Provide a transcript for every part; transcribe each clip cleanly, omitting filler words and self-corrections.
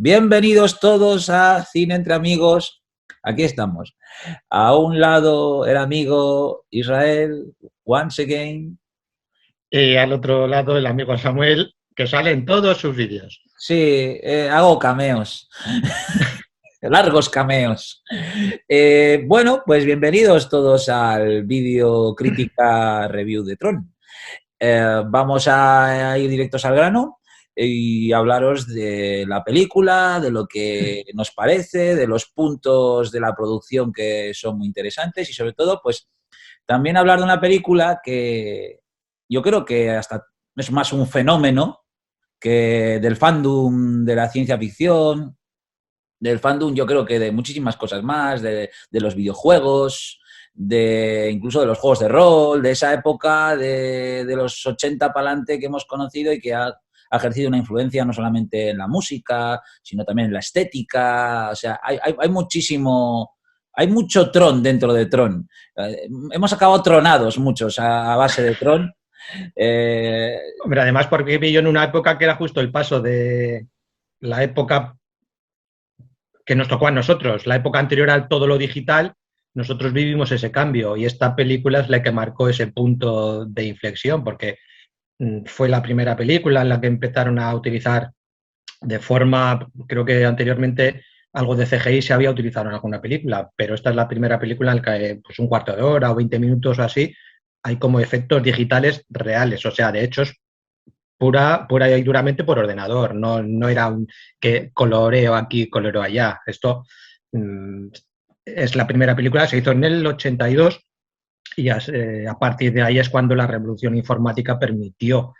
Bienvenidos todos a Cine Entre Amigos. Aquí estamos. A un lado el amigo Israel, once again. Y al otro lado el amigo Samuel, que sale en todos sus vídeos. Sí, hago cameos. Largos cameos. Bueno, pues bienvenidos todos al vídeo crítica review de Tron. Vamos a ir directos al grano y hablaros de la película, de lo que nos parece, de los puntos de la producción que son muy interesantes y sobre todo, pues también hablar de una película que yo creo que hasta es más un fenómeno que del fandom de la ciencia ficción, del fandom yo creo que de muchísimas cosas más, de los videojuegos, incluso de los juegos de rol, de esa época de los 80 para adelante que hemos conocido y que ha ejercido una influencia no solamente en la música, sino también en la estética. O sea, hay muchísimo, hay mucho Tron dentro de Tron. Hemos acabado tronados muchos a base de Tron. Hombre, además porque vi yo en una época que era justo el paso de la época que nos tocó a nosotros, la época anterior a todo lo digital. Nosotros vivimos ese cambio y esta película es la que marcó ese punto de inflexión, porque fue la primera película en la que empezaron a utilizar de forma, creo que anteriormente algo de CGI se había utilizado en alguna película, pero esta es la primera película en la que pues, un cuarto de hora o 20 minutos o así hay como efectos digitales reales, o sea, de hechos pura y duramente por ordenador, no era un que coloreo aquí, coloreo allá. Esto es la primera película, se hizo en el 82 y a partir de ahí es cuando la revolución informática permitió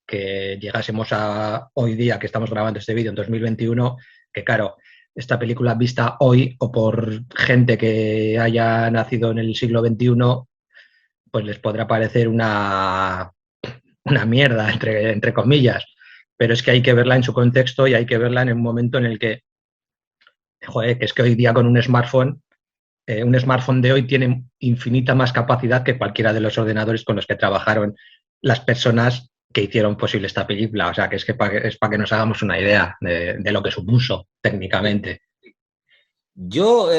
que llegásemos a hoy día, que estamos grabando este vídeo en 2021, que claro, esta película vista hoy o por gente que haya nacido en el siglo XXI, pues les podrá parecer una mierda, entre comillas, pero es que hay que verla en su contexto y hay que verla en un momento en el que, joder, que es que hoy día con un smartphone de hoy tiene infinita más capacidad que cualquiera de los ordenadores con los que trabajaron las personas que hicieron posible esta película. O sea, que es para que nos hagamos una idea de lo que supuso técnicamente. Yo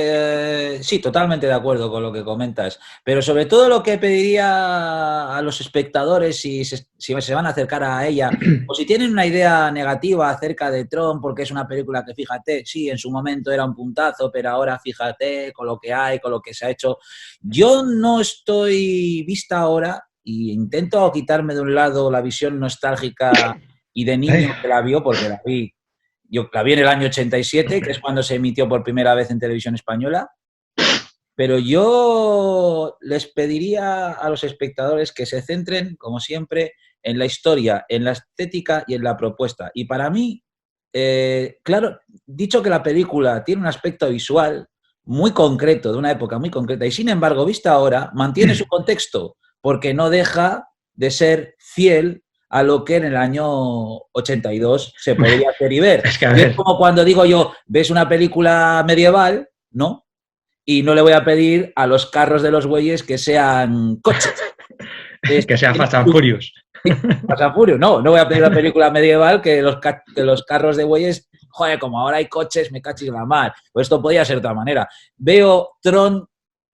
sí, totalmente de acuerdo con lo que comentas, pero sobre todo lo que pediría a los espectadores si se van a acercar a ella o si tienen una idea negativa acerca de Tron, porque es una película que, fíjate, sí, en su momento era un puntazo, pero ahora fíjate con lo que hay, con lo que se ha hecho. Yo no estoy vista ahora y intento quitarme de un lado la visión nostálgica y de niño que la vio, porque la vi. Yo la vi en el año 87, que es cuando se emitió por primera vez en televisión española, pero yo les pediría a los espectadores que se centren, como siempre, en la historia, en la estética y en la propuesta. Y para mí, claro, dicho que la película tiene un aspecto visual muy concreto, de una época muy concreta, y sin embargo, vista ahora, mantiene su contexto, porque no deja de ser fiel a lo que en el año 82 se podría hacer y ver. Es que, a Y es ver, como cuando digo yo, ves una película medieval, ¿no? Y no le voy a pedir a los carros de los bueyes que sean coches. que sea Fast and Furious. Fast and Furious, no voy a pedir una película medieval que los carros de bueyes, joder, como ahora hay coches, me cachis la mar. Pues esto podría ser de otra manera. Veo Tron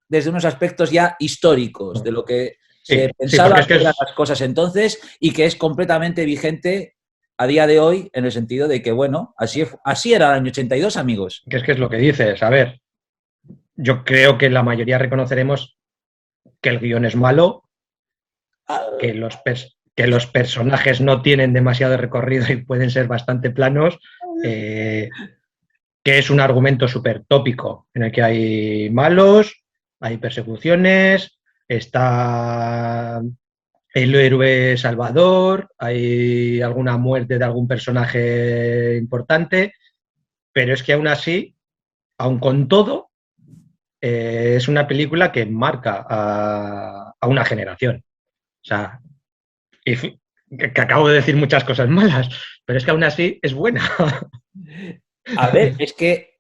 desde unos aspectos ya históricos, de lo que se pensaba es que que eran las cosas entonces y que es completamente vigente a día de hoy en el sentido de que, bueno, así era el año 82, amigos. es lo que dices. A ver, yo creo que la mayoría reconoceremos que el guión es malo, que los personajes no tienen demasiado recorrido y pueden ser bastante planos, que es un argumento súper tópico en el que hay malos, hay persecuciones, está el héroe salvador, hay alguna muerte de algún personaje importante, pero es que aún así, aun con todo, es una película que marca a una generación. O sea, que acabo de decir muchas cosas malas, pero es que aún así es buena. A ver, es que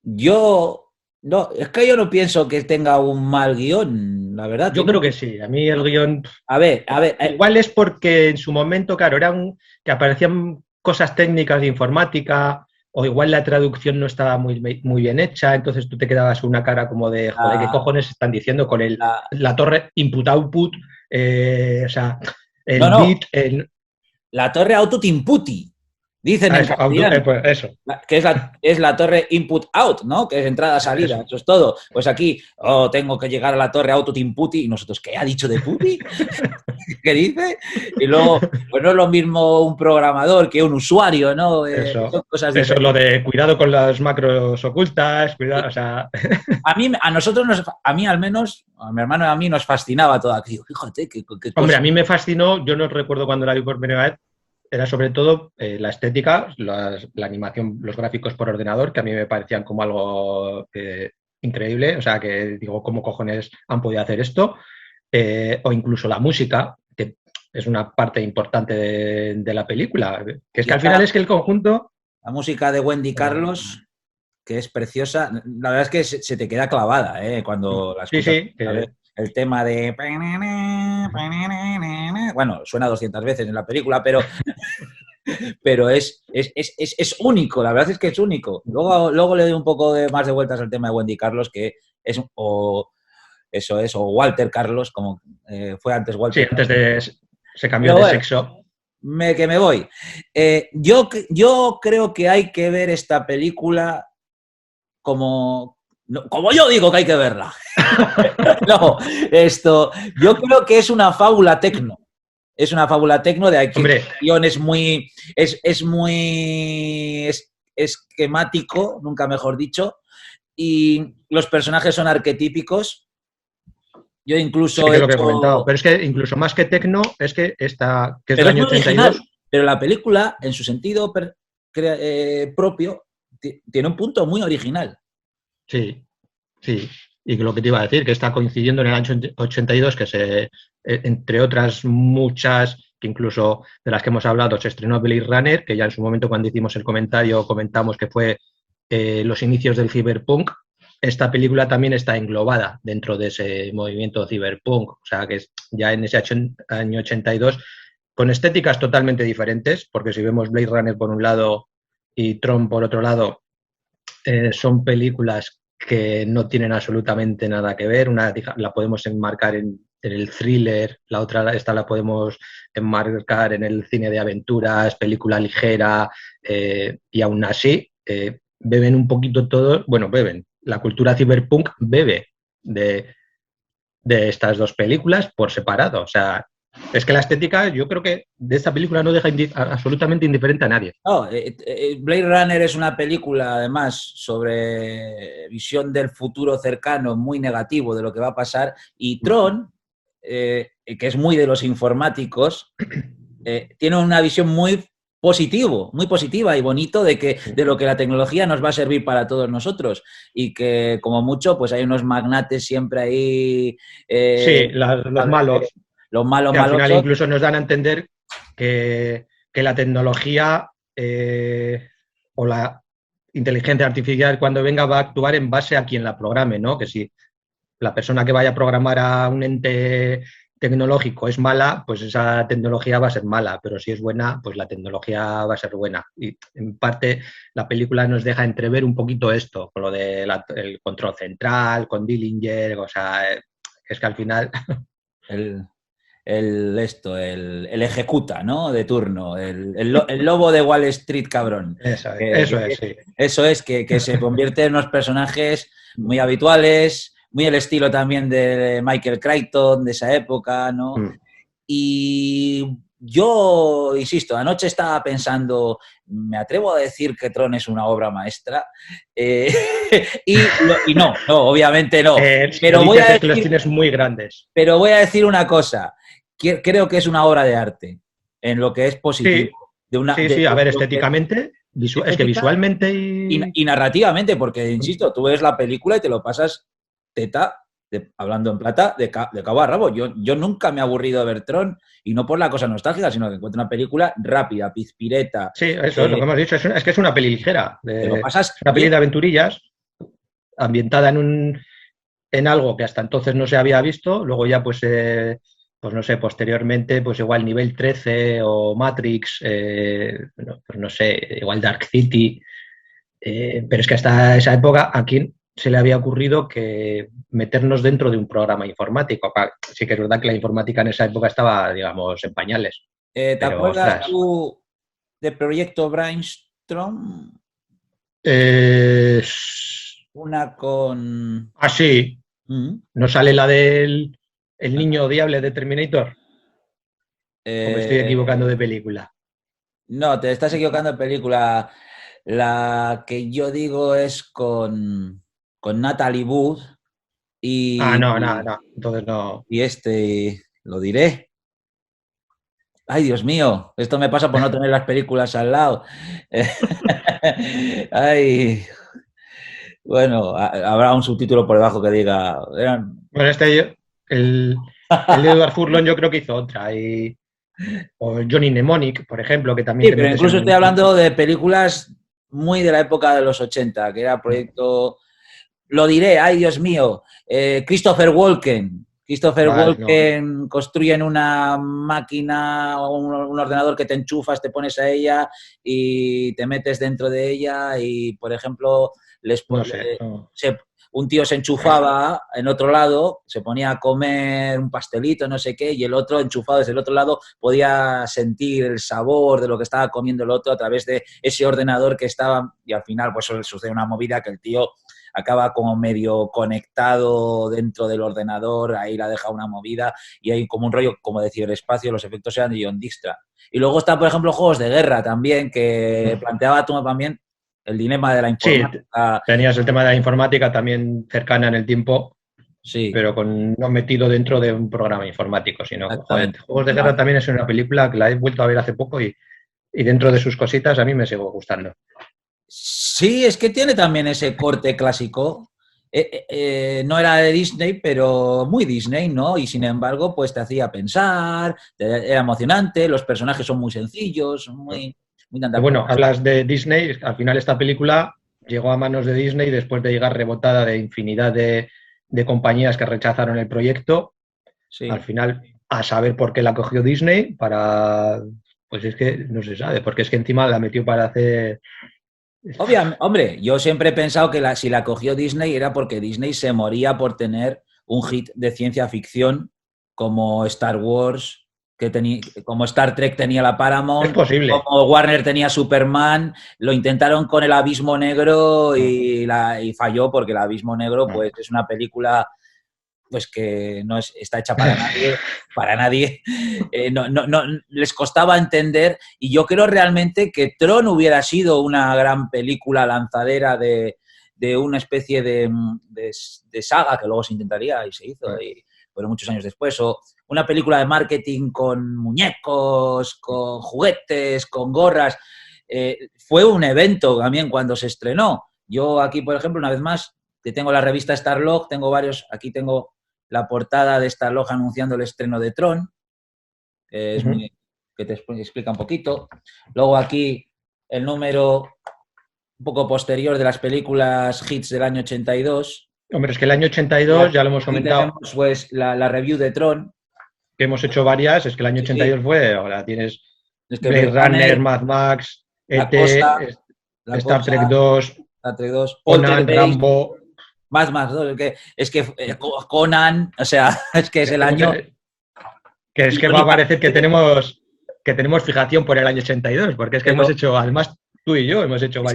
yo no pienso que tenga un mal guión, la verdad. Yo creo que sí. A mí el guión. A ver, Igual es porque en su momento, claro, que aparecían cosas técnicas de informática, o igual la traducción no estaba muy bien hecha, entonces tú te quedabas con una cara como de, joder, ¿qué cojones están diciendo con la torre input-output? O sea, el bit... La torre output-inputi, dicen en castellano. Pues eso. Que es la torre input-out, ¿no? Que es entrada-salida, eso es todo. Pues aquí, tengo que llegar a la torre output-inputi, y nosotros, ¿qué ha dicho de puti? ¿Qué dice? Y luego, pues no es lo mismo un programador que un usuario, ¿no? Son cosas diferentes. Eso, lo de cuidado con las macros ocultas, cuidado, o sea... A mí al menos, a mi hermano y a mí nos fascinaba todo aquí. Fíjate, qué Hombre, a mí me fascinó, yo no recuerdo cuando la vi por primera vez, era sobre todo la estética, la animación, los gráficos por ordenador, que a mí me parecían como algo increíble, o sea, que digo, ¿cómo cojones han podido hacer esto? O incluso la música, que es una parte importante de la película, que es que al final es que el conjunto... La música de Wendy Carlos, que es preciosa, la verdad es que se te queda clavada, cuando la escuchas. Sí, el tema de... Bueno, suena 200 veces en la película, pero es único, la verdad es que es único. Luego le doy un poco más de vueltas al tema de Wendy Carlos, que es... o Walter Carlos, como fue antes Walter. Sí, antes de... Se cambió de sexo. Que me voy. Yo creo que hay que ver esta película como yo digo que hay que verla. No, yo creo que es una fábula tecno. Es una fábula tecno de aquí. Es muy esquemático, nunca mejor dicho, y los personajes son arquetípicos. Yo incluso... Sí, que es lo que he comentado. Pero es que incluso más que tecno, es que esta, que es del año 82... Pero la película, en su sentido propio, tiene un punto muy original. Sí. Y lo que te iba a decir, que está coincidiendo en el año 82, que entre otras muchas, que incluso de las que hemos hablado, se estrenó Blade Runner, que ya en su momento cuando hicimos el comentario comentamos que fue los inicios del cyberpunk. Esta película también está englobada dentro de ese movimiento cyberpunk, o sea que ya en ese año 82, con estéticas totalmente diferentes, porque si vemos Blade Runner por un lado y Tron por otro lado, son películas que no tienen absolutamente nada que ver. Una la podemos enmarcar en el thriller, la otra la podemos enmarcar en el cine de aventuras, película ligera, y aún así beben un poquito todo, beben. La cultura cyberpunk bebe de estas dos películas por separado. O sea, es que la estética, yo creo que de esta película no deja absolutamente indiferente a nadie. No, Blade Runner es una película, además, sobre visión del futuro cercano, muy negativo de lo que va a pasar. Y Tron, que es muy de los informáticos, tiene una visión muy positiva y bonito de lo que la tecnología nos va a servir para todos nosotros y que como mucho pues hay unos magnates siempre ahí sí, los malos que al final incluso nos dan a entender que la tecnología o la inteligencia artificial cuando venga va a actuar en base a quien la programe, ¿no? Que si la persona que vaya a programar a un ente tecnológico es mala, pues esa tecnología va a ser mala, pero si es buena, pues la tecnología va a ser buena. Y en parte la película nos deja entrever un poquito esto, con lo del control central, con Dillinger, o sea, es que al final... El ejecuta, ¿no? De turno, el lobo de Wall Street, cabrón. Eso es, sí. Eso es, que se convierte en unos personajes muy habituales, muy el estilo también de Michael Crichton de esa época, ¿no? Y yo, insisto, anoche estaba pensando, me atrevo a decir que Tron es una obra maestra, y no, obviamente no. Pero voy a decir que los tienes muy grandes. Pero voy a decir una cosa, creo que es una obra de arte, en lo que es positivo. Sí, a ver, estéticamente, es que visualmente y narrativamente, porque, insisto, tú ves la película y te lo pasas teta, hablando en plata, de cabo a rabo. Yo nunca me he aburrido de ver Tron, y no por la cosa nostálgica, sino que encuentro una película rápida, pizpireta. Sí, eso es lo que hemos dicho, es que es una peli ligera. Una peli de aventurillas, ambientada en algo que hasta entonces no se había visto, luego ya pues no sé, posteriormente, pues igual Nivel 13 o Matrix, pues no sé, igual Dark City, Pero es que hasta esa época, ¿a quién se le había ocurrido que meternos dentro de un programa informático? Sí que es verdad que la informática en esa época estaba, digamos, en pañales. ¿Te Pero, acuerdas ostras. tú de Proyecto Brainstorm? Eh, Una con... sí. Mm. ¿No sale la del el niño odiable de Terminator? ¿O me estoy equivocando de Eh, película? no, te estás equivocando de película. La que yo digo es con Natalie Wood No, no, y, no. Entonces no. y este, lo diré. Ay, Dios mío, esto me pasa por no tener las películas al lado. Ay, bueno, habrá un subtítulo por debajo que diga. Bueno, el de Edward Furlong yo creo que hizo otra. O Johnny Mnemonic, por ejemplo, que también Sí, te pero metes en incluso estoy un... hablando de películas muy de la época de los 80, que era proyecto. Lo diré, ay Dios mío, Christopher Walken. Christopher Vale, no. Walken construyen una máquina o un ordenador que te enchufas, te pones a ella y te metes dentro de ella y, por ejemplo, No sé. No. un tío se enchufaba en otro lado, se ponía a comer un pastelito, no sé qué, y el otro, enchufado desde el otro lado, podía sentir el sabor de lo que estaba comiendo el otro a través de ese ordenador que estaba, y al final pues sucede una movida que el tío acaba como medio conectado dentro del ordenador, ahí la deja una movida y hay como un rollo como de ciberespacio, los efectos eran de John Dijkstra. Y luego está, por ejemplo, juegos de guerra también, que planteaba tú también el dilema de la Sí, informática. tenías el tema de la informática también cercana en el tiempo, Sí, pero no metido dentro de un programa informático, sino, joder, exactamente. Juegos de Guerra también es una película que la he vuelto a ver hace poco y dentro de sus cositas a mí me sigo gustando. Sí, es que tiene también ese corte clásico. No era de Disney, pero muy Disney, ¿no? Y sin embargo, pues te hacía pensar, era emocionante, los personajes son muy sencillos, muy Pero tanta bueno, hablas de Disney, al final esta película llegó a manos de Disney después de llegar rebotada de infinidad de compañías que rechazaron el proyecto. Al Sí. final, a saber por qué la cogió Disney, pues es que no se sabe, porque es que encima la metió para hacer... Obviamente, hombre, yo siempre he pensado que si la cogió Disney era porque Disney se moría por tener un hit de ciencia ficción como Star Wars, como Star Trek tenía la Es Paramount, posible. como Warner tenía Superman, lo intentaron con El Abismo Negro y falló porque El Abismo Negro pues es una película pues que no está hecha para nadie, no, les costaba entender y yo creo realmente que Tron hubiera sido una gran película lanzadera de una especie de saga que luego se intentaría y se hizo, pero muchos años después, o una película de marketing con muñecos, con juguetes, con gorras, fue un evento también cuando se estrenó. Yo aquí, por ejemplo, una vez más, que tengo la revista Starlog, tengo varios, aquí tengo la portada de Starlog anunciando el estreno de Tron, que es muy, que te explica un poquito. Luego aquí el número un poco posterior de las películas hits del año 82. Hombre, es que el año Y 82, aquí, ya lo hemos aquí comentado, tenemos pues la review de Tron. que hemos hecho varias, es que el año Sí, sí. 82 fue, ahora tienes Es que Blade Blade Runner, Runner, Mad Max, La Cosa, ET, La Star Cosa, Trek 2, Star Trek 2, Conan, Poltergeist, Rambo. más, ¿no? Es que Conan, o sea, es que es el año. Que es que va a parecer Irónicamente, que tenemos fijación por el año 82, porque es que hemos pero hecho, además tú y yo hemos hecho es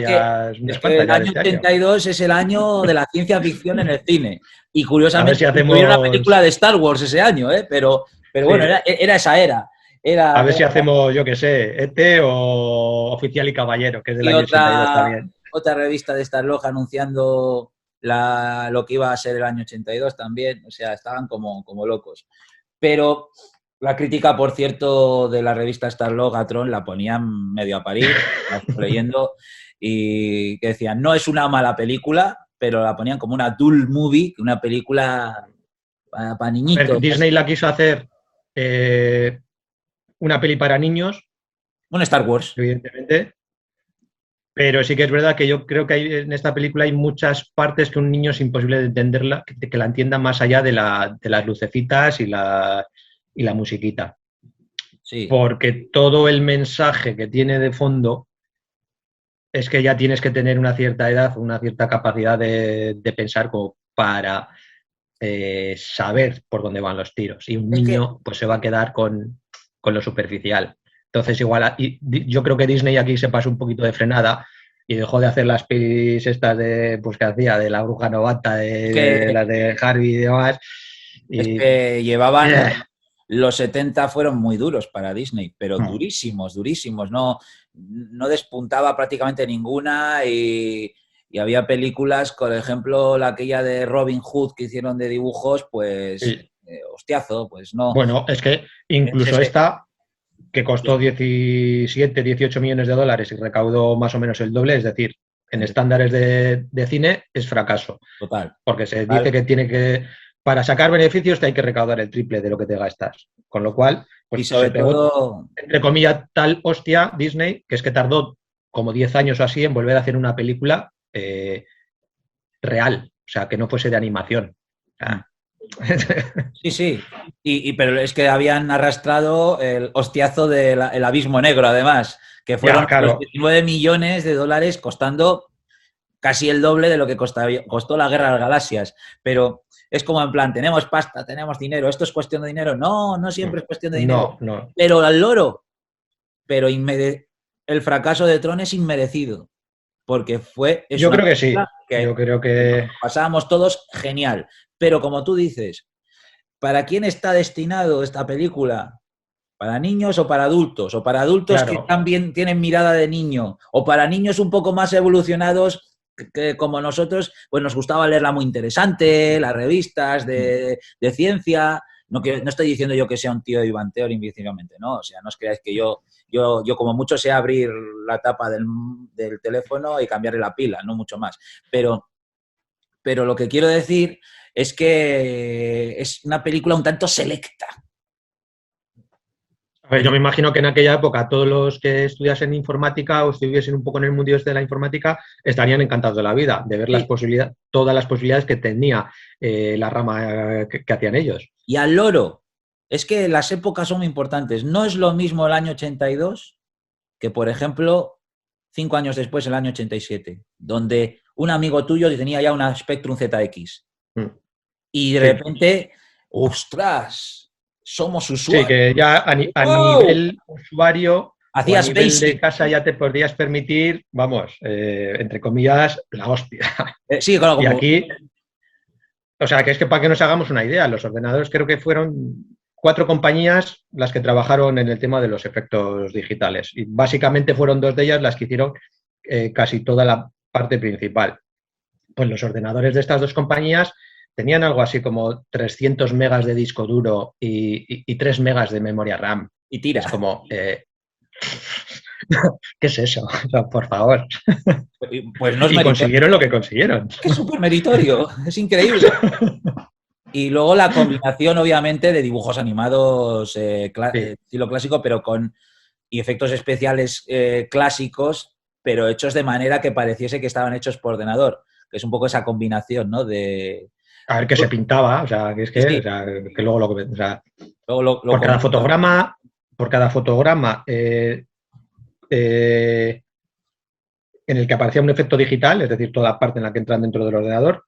unas que cuantas el ya de año este año. 82 es el año de la ciencia ficción en el cine. Y A ver curiosamente si incluyeron una película hacemos, de Star Wars ese año, ¿eh? Pero bueno, sí, era esa era. a ver Era si hacemos, yo qué sé, ET o Oficial y Caballero, que es del aquí año 82 también. otra revista de Starlog anunciando lo que iba a ser el año 82 también. O sea, estaban como locos. Pero la crítica, por cierto, de la revista Starlog a Tron la ponían medio a parir, la estuve leyendo, y que decían, no es una mala película, pero la ponían como una dull movie, una película para A ver, niñitos. Disney la quiso hacer eh, una peli para niños, Un Star Wars. evidentemente, pero sí que es verdad que yo creo que en esta película hay muchas partes que un niño es imposible de entenderla, que la entienda más allá de las lucecitas y la musiquita. Sí. Porque todo el mensaje que tiene de fondo es que ya tienes que tener una cierta edad, una cierta capacidad de pensar como para saber por dónde van los tiros. Y un niño pues se va a quedar con lo superficial. Entonces igual, yo creo que Disney aquí se pasó un poquito de frenada y dejó de hacer las pelis estas de, pues que hacía, de la bruja novata, de las de Harvey y demás. Es que llevaban, los 70 fueron muy duros para Disney, pero durísimos, durísimos. No despuntaba prácticamente ninguna y había películas, por ejemplo, aquella de Robin Hood que hicieron de dibujos, pues, sí. Hostiazo, pues no. Bueno, es que incluso esta, que costó 17, 18 millones de dólares y recaudó más o menos el doble, es decir, en estándares de cine es fracaso. Total. Porque se dice que tiene que, para sacar beneficios te hay que recaudar el triple de lo que te gastas. Con lo cual, pues y sobre se pegó, todo, entre comillas, tal hostia Disney, que es que tardó como 10 años o así en volver a hacer una película real, o sea, que no fuese de animación. O sea, sí, sí, pero es que habían arrastrado el hostiazo del Abismo Negro, además, que fueron los 19 millones de dólares costando casi el doble de lo que costó la Guerra de las Galaxias. Pero es como en plan, tenemos pasta, tenemos dinero, ¿esto es cuestión de dinero? No, no siempre es cuestión de dinero. No. Pero al loro. Pero el fracaso de Tron es inmerecido. Porque yo creo que sí. Yo creo que pasábamos todos genial. Pero como tú dices, ¿para quién está destinado esta película? ¿Para niños o para adultos? ¿O para adultos que también tienen mirada de niño? ¿O para niños un poco más evolucionados que como nosotros, pues nos gustaba leerla muy interesante, las revistas de ciencia? No estoy diciendo yo que sea un tío Ivan Teo invisiblemente, ¿no? O sea, no os creáis que yo como mucho sé abrir la tapa del teléfono y cambiarle la pila, no mucho más. Pero lo que quiero decir es que es una película un tanto selecta. A ver, yo me imagino que en aquella época todos los que estudiasen informática o estuviesen un poco en el mundo de la informática estarían encantados de la vida, de ver todas las posibilidades que tenía la rama que hacían ellos. Y al loro, es que las épocas son muy importantes. No es lo mismo el año 82 que, por ejemplo, 5 años después, el año 87, donde un amigo tuyo tenía ya una Spectrum ZX. Y de repente, ¡ostras! Somos usuarios. Sí, que ya a nivel usuario, hacías a nivel de casa ya te podrías permitir, vamos, entre comillas, la hostia. Sí, claro. Y aquí, o sea, que es que para que nos hagamos una idea, los ordenadores creo que fueron 4 compañías las que trabajaron en el tema de los efectos digitales. Y básicamente fueron 2 de ellas las que hicieron casi toda la parte principal. Pues los ordenadores de estas 2 compañías tenían algo así como 300 megas de disco duro y 3 megas de memoria RAM. Y tiras. Es como, ¿qué es eso? O sea, por favor. Pues no es y consiguieron lo que consiguieron. Es súper meritorio, es increíble. Y luego la combinación, obviamente, de dibujos animados estilo clásico, pero con efectos especiales clásicos, pero hechos de manera que pareciese que estaban hechos por ordenador. Que es un poco esa combinación, ¿no? A ver qué se pintaba, o sea, que es que, sí. O sea, que luego lo que... O sea, por cada fotograma en el que aparecía un efecto digital, es decir, toda la parte en la que entran dentro del ordenador,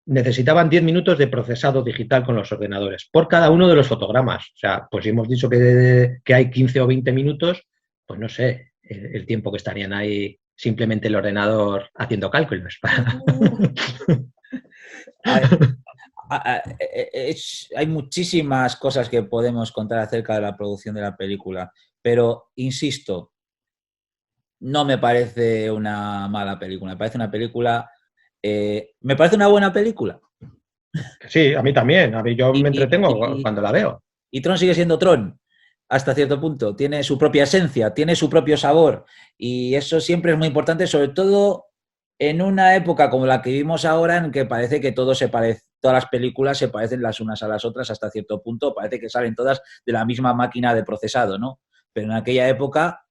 necesitaban 10 minutos de procesado digital con los ordenadores, por cada uno de los fotogramas. O sea, pues si hemos dicho que hay 15 o 20 minutos, pues no sé, el tiempo que estarían ahí simplemente el ordenador haciendo cálculos. Hay muchísimas cosas que podemos contar acerca de la producción de la película, pero insisto, no me parece una mala película, me parece una película, me parece una buena película. Sí, a mí también, yo me entretengo cuando la veo. Y Tron sigue siendo Tron, hasta cierto punto, tiene su propia esencia, tiene su propio sabor, y eso siempre es muy importante, sobre todo en una época como la que vivimos ahora, en que parece que todo se parece, todas las películas se parecen las unas a las otras hasta cierto punto, parece que salen todas de la misma máquina de procesado, ¿no? Pero en aquella época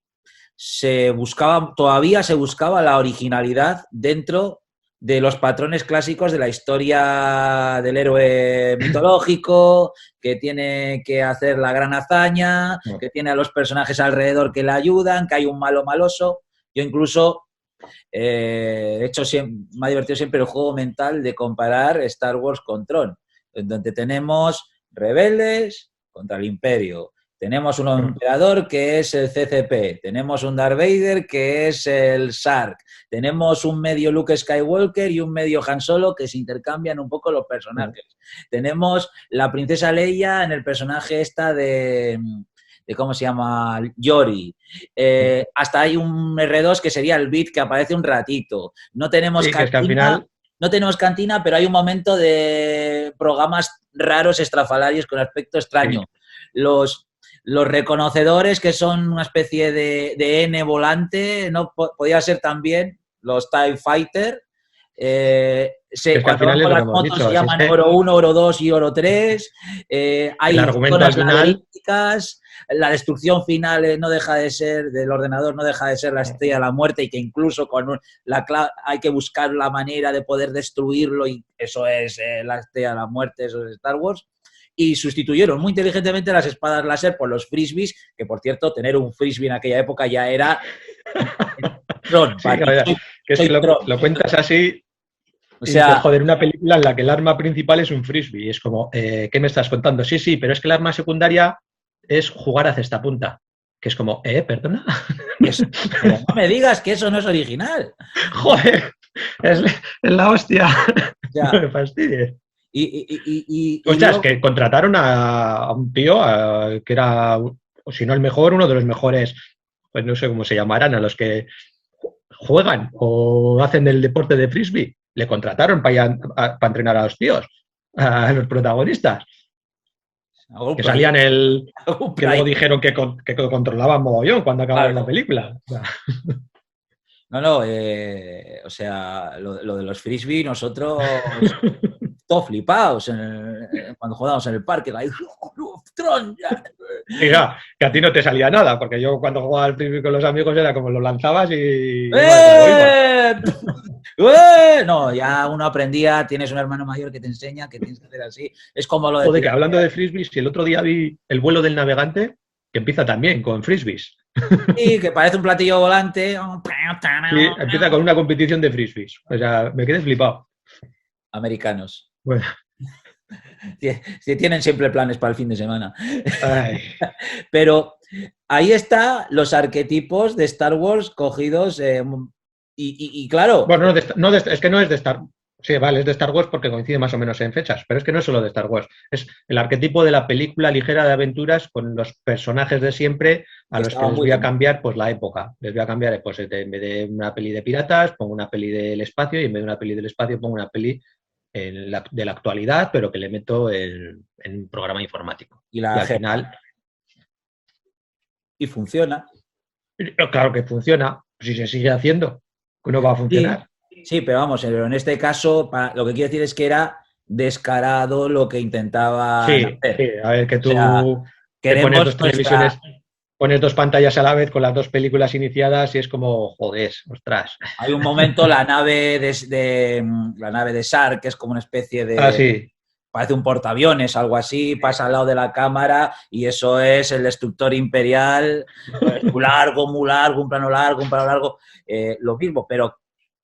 todavía se buscaba la originalidad dentro de los patrones clásicos de la historia del héroe mitológico, que tiene que hacer la gran hazaña, que tiene a los personajes alrededor que le ayudan, que hay un malo maloso. Yo incluso De hecho, me ha divertido siempre el juego mental de comparar Star Wars con Tron, en donde tenemos rebeldes contra el Imperio. Tenemos un emperador que es el CCP, tenemos un Darth Vader que es el Sark, tenemos un medio Luke Skywalker y un medio Han Solo que se intercambian un poco los personajes. Tenemos la princesa Leia en el personaje esta de ¿cómo se llama? Yori. Hasta hay un R2 que sería el Beat que aparece un ratito. No tenemos cantina, es que al final... no tenemos cantina, pero hay un momento de programas raros estrafalarios con aspecto extraño. Los reconocedores, que son una especie de N volante, no podía ser también los TIE Fighter. Cuando van con las motos se llaman Oro 1, Oro 2 y Oro 3. Hay zonas laberínticas. La destrucción final no deja de ser, del ordenador, no deja de ser la estrella de la muerte, y que incluso hay que buscar la manera de poder destruirlo, y eso es la estrella de la muerte, eso es Star Wars. Y sustituyeron muy inteligentemente las espadas láser por los frisbees, que por cierto, tener un frisbee en aquella época ya era Tron. Sí, que es que lo cuentas así. O sea, dices, joder, una película en la que el arma principal es un frisbee. Y es como, ¿qué me estás contando? Sí, pero es que el arma secundaria es jugar a cestapunta. Que es como, ¿perdona? Pero no me digas que eso no es original. Joder, es la hostia. Ya. No me fastidies. Es que contrataron a un tío que era, o si no el mejor, uno de los mejores, pues no sé cómo se llamarán, a los que juegan o hacen el deporte de frisbee. Le contrataron para entrenar a los tíos, a los protagonistas. Que salían que luego dijeron que controlaban mogollón cuando acabaron la película. No, o sea, lo de los frisbee, nosotros todos flipados cuando jugábamos en el parque. ¡Tron! Mira, que a ti no te salía nada, porque yo cuando jugaba al frisbee con los amigos era como lo lanzabas y... No, ya uno aprendía, tienes un hermano mayor que te enseña que tienes que hacer así. Es como lo de... Joder, que hablando de frisbees, si el otro día vi El vuelo del navegante, que empieza también con frisbees. Sí, que parece un platillo volante. Sí, empieza con una competición de frisbees. O sea, me quedé flipado. Americanos. Bueno. Tienen siempre planes para el fin de semana. Pero ahí está los arquetipos de Star Wars cogidos y claro... Bueno, es que no es de Star Wars. Sí, vale, es de Star Wars porque coincide más o menos en fechas, pero es que no es solo de Star Wars. Es el arquetipo de la película ligera de aventuras con los personajes de siempre a los que les voy a cambiar pues la época. Les voy a cambiar, pues en vez de una peli de piratas, pongo una peli del espacio, y en vez de una peli del espacio pongo una peli de la actualidad, pero que le meto en un programa informático. Y al final... Y funciona. Claro que funciona. Si se sigue haciendo, no va a funcionar. Sí, pero vamos, en este caso, lo que quiero decir es que era descarado lo que intentaba hacer. Sí, a ver, que tú te pones dos televisiones, pones dos pantallas a la vez con las dos películas iniciadas y es como, joder, ostras. Hay un momento, la nave de Sark, que es como una especie de... sí. Parece un portaaviones, algo así, pasa al lado de la cámara y eso es el destructor imperial, muy largo, un plano largo, lo mismo, pero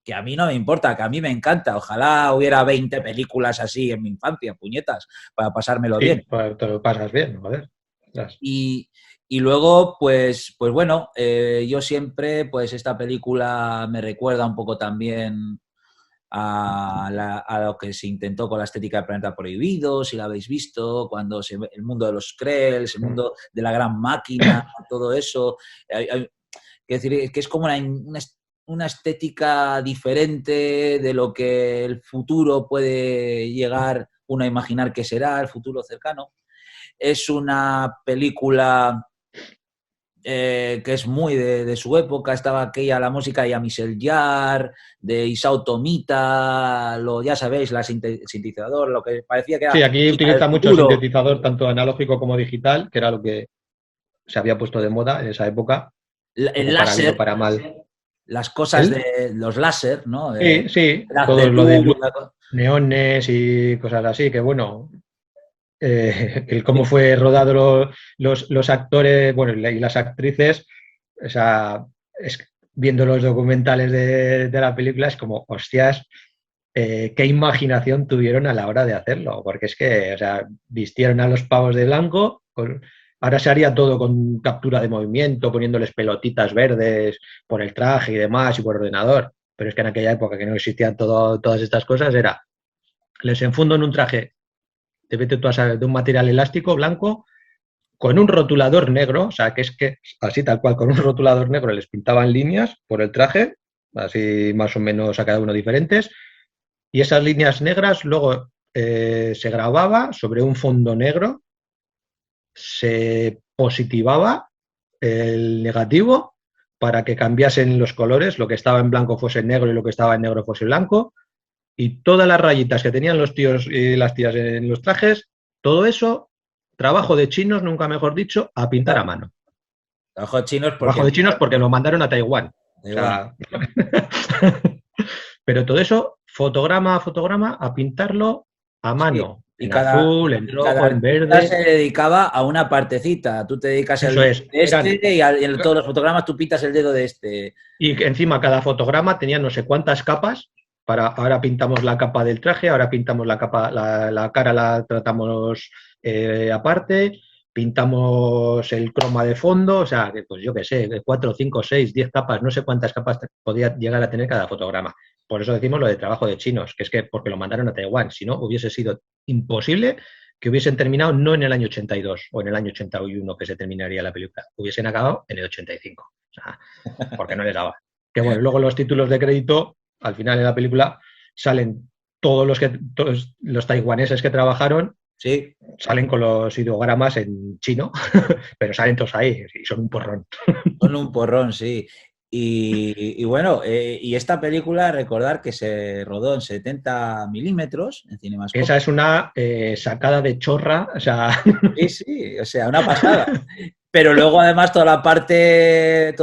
que a mí no me importa, que a mí me encanta. Ojalá hubiera 20 películas así en mi infancia, puñetas, para pasármelo bien. Te lo pasas bien, joder. Y luego, pues bueno, yo siempre, pues esta película me recuerda un poco también a lo que se intentó con la estética de Planeta Prohibido, si la habéis visto, cuando el mundo de los Skrulls, el mundo de la gran máquina, todo eso. Quiero decir, que es como una estética diferente de lo que el futuro puede llegar uno a imaginar que será, el futuro cercano. Es una película que es muy de su época. Estaba aquella, la música de Jean-Michel Jarre, de Isao Tomita, ya sabéis, la sintetizador, lo que parecía que era... Sí, aquí utiliza mucho sintetizador, tanto analógico como digital, que era lo que se había puesto de moda en esa época. El láser, para mal. Las cosas de los láser, ¿no? Sí, todo lo de neones y cosas así, que bueno... el cómo fue rodado los actores, bueno, y las actrices, o sea, viendo los documentales de la película, es como, hostias, qué imaginación tuvieron a la hora de hacerlo, porque es que, o sea, vistieron a los pavos de blanco, ahora se haría todo con captura de movimiento, poniéndoles pelotitas verdes por el traje y demás y por ordenador, pero es que en aquella época que no existían todas estas cosas, les enfundo en un traje, te vete tú a saber, de un material elástico blanco, con un rotulador negro, o sea, que es que así tal cual, con un rotulador negro les pintaban líneas por el traje, así más o menos a cada uno diferentes, y esas líneas negras luego se grababa sobre un fondo negro, se positivaba el negativo para que cambiasen los colores, lo que estaba en blanco fuese negro y lo que estaba en negro fuese blanco, y todas las rayitas que tenían los tíos y las tías en los trajes, todo eso, trabajo de chinos, nunca mejor dicho, a pintar a mano. Trabajo chinos porque... Trabajo de chinos porque lo mandaron a Taiwán. O sea, pero todo eso, fotograma a fotograma, a pintarlo a mano. Sí. En azul, en rojo, en verde. Se dedicaba a una partecita. Tú te dedicas al dedo de este y en todos los fotogramas tú pintas el dedo de este. Y encima cada fotograma tenía no sé cuántas capas. Ahora pintamos la capa del traje, ahora pintamos la capa, la cara la tratamos aparte, pintamos el croma de fondo, o sea, pues yo qué sé, 4, 5, 6, 10 capas, no sé cuántas capas podía llegar a tener cada fotograma. Por eso decimos lo de trabajo de chinos, que es que porque lo mandaron a Taiwán, si no hubiese sido imposible que hubiesen terminado no en el año 82 o en el año 81 que se terminaría la película, hubiesen acabado en el 85, o sea, porque no les daba. Que bueno, luego los títulos de crédito, al final de la película, salen todos los taiwaneses que trabajaron, sí, salen con los ideogramas en chino, pero salen todos ahí y son un porrón. Son un porrón, sí. Y bueno, y esta película, recordar que se rodó en 70 milímetros en CinemaScope. Esa es una sacada de chorra, o sea... Sí, o sea, una pasada. Pero luego, además, toda la parte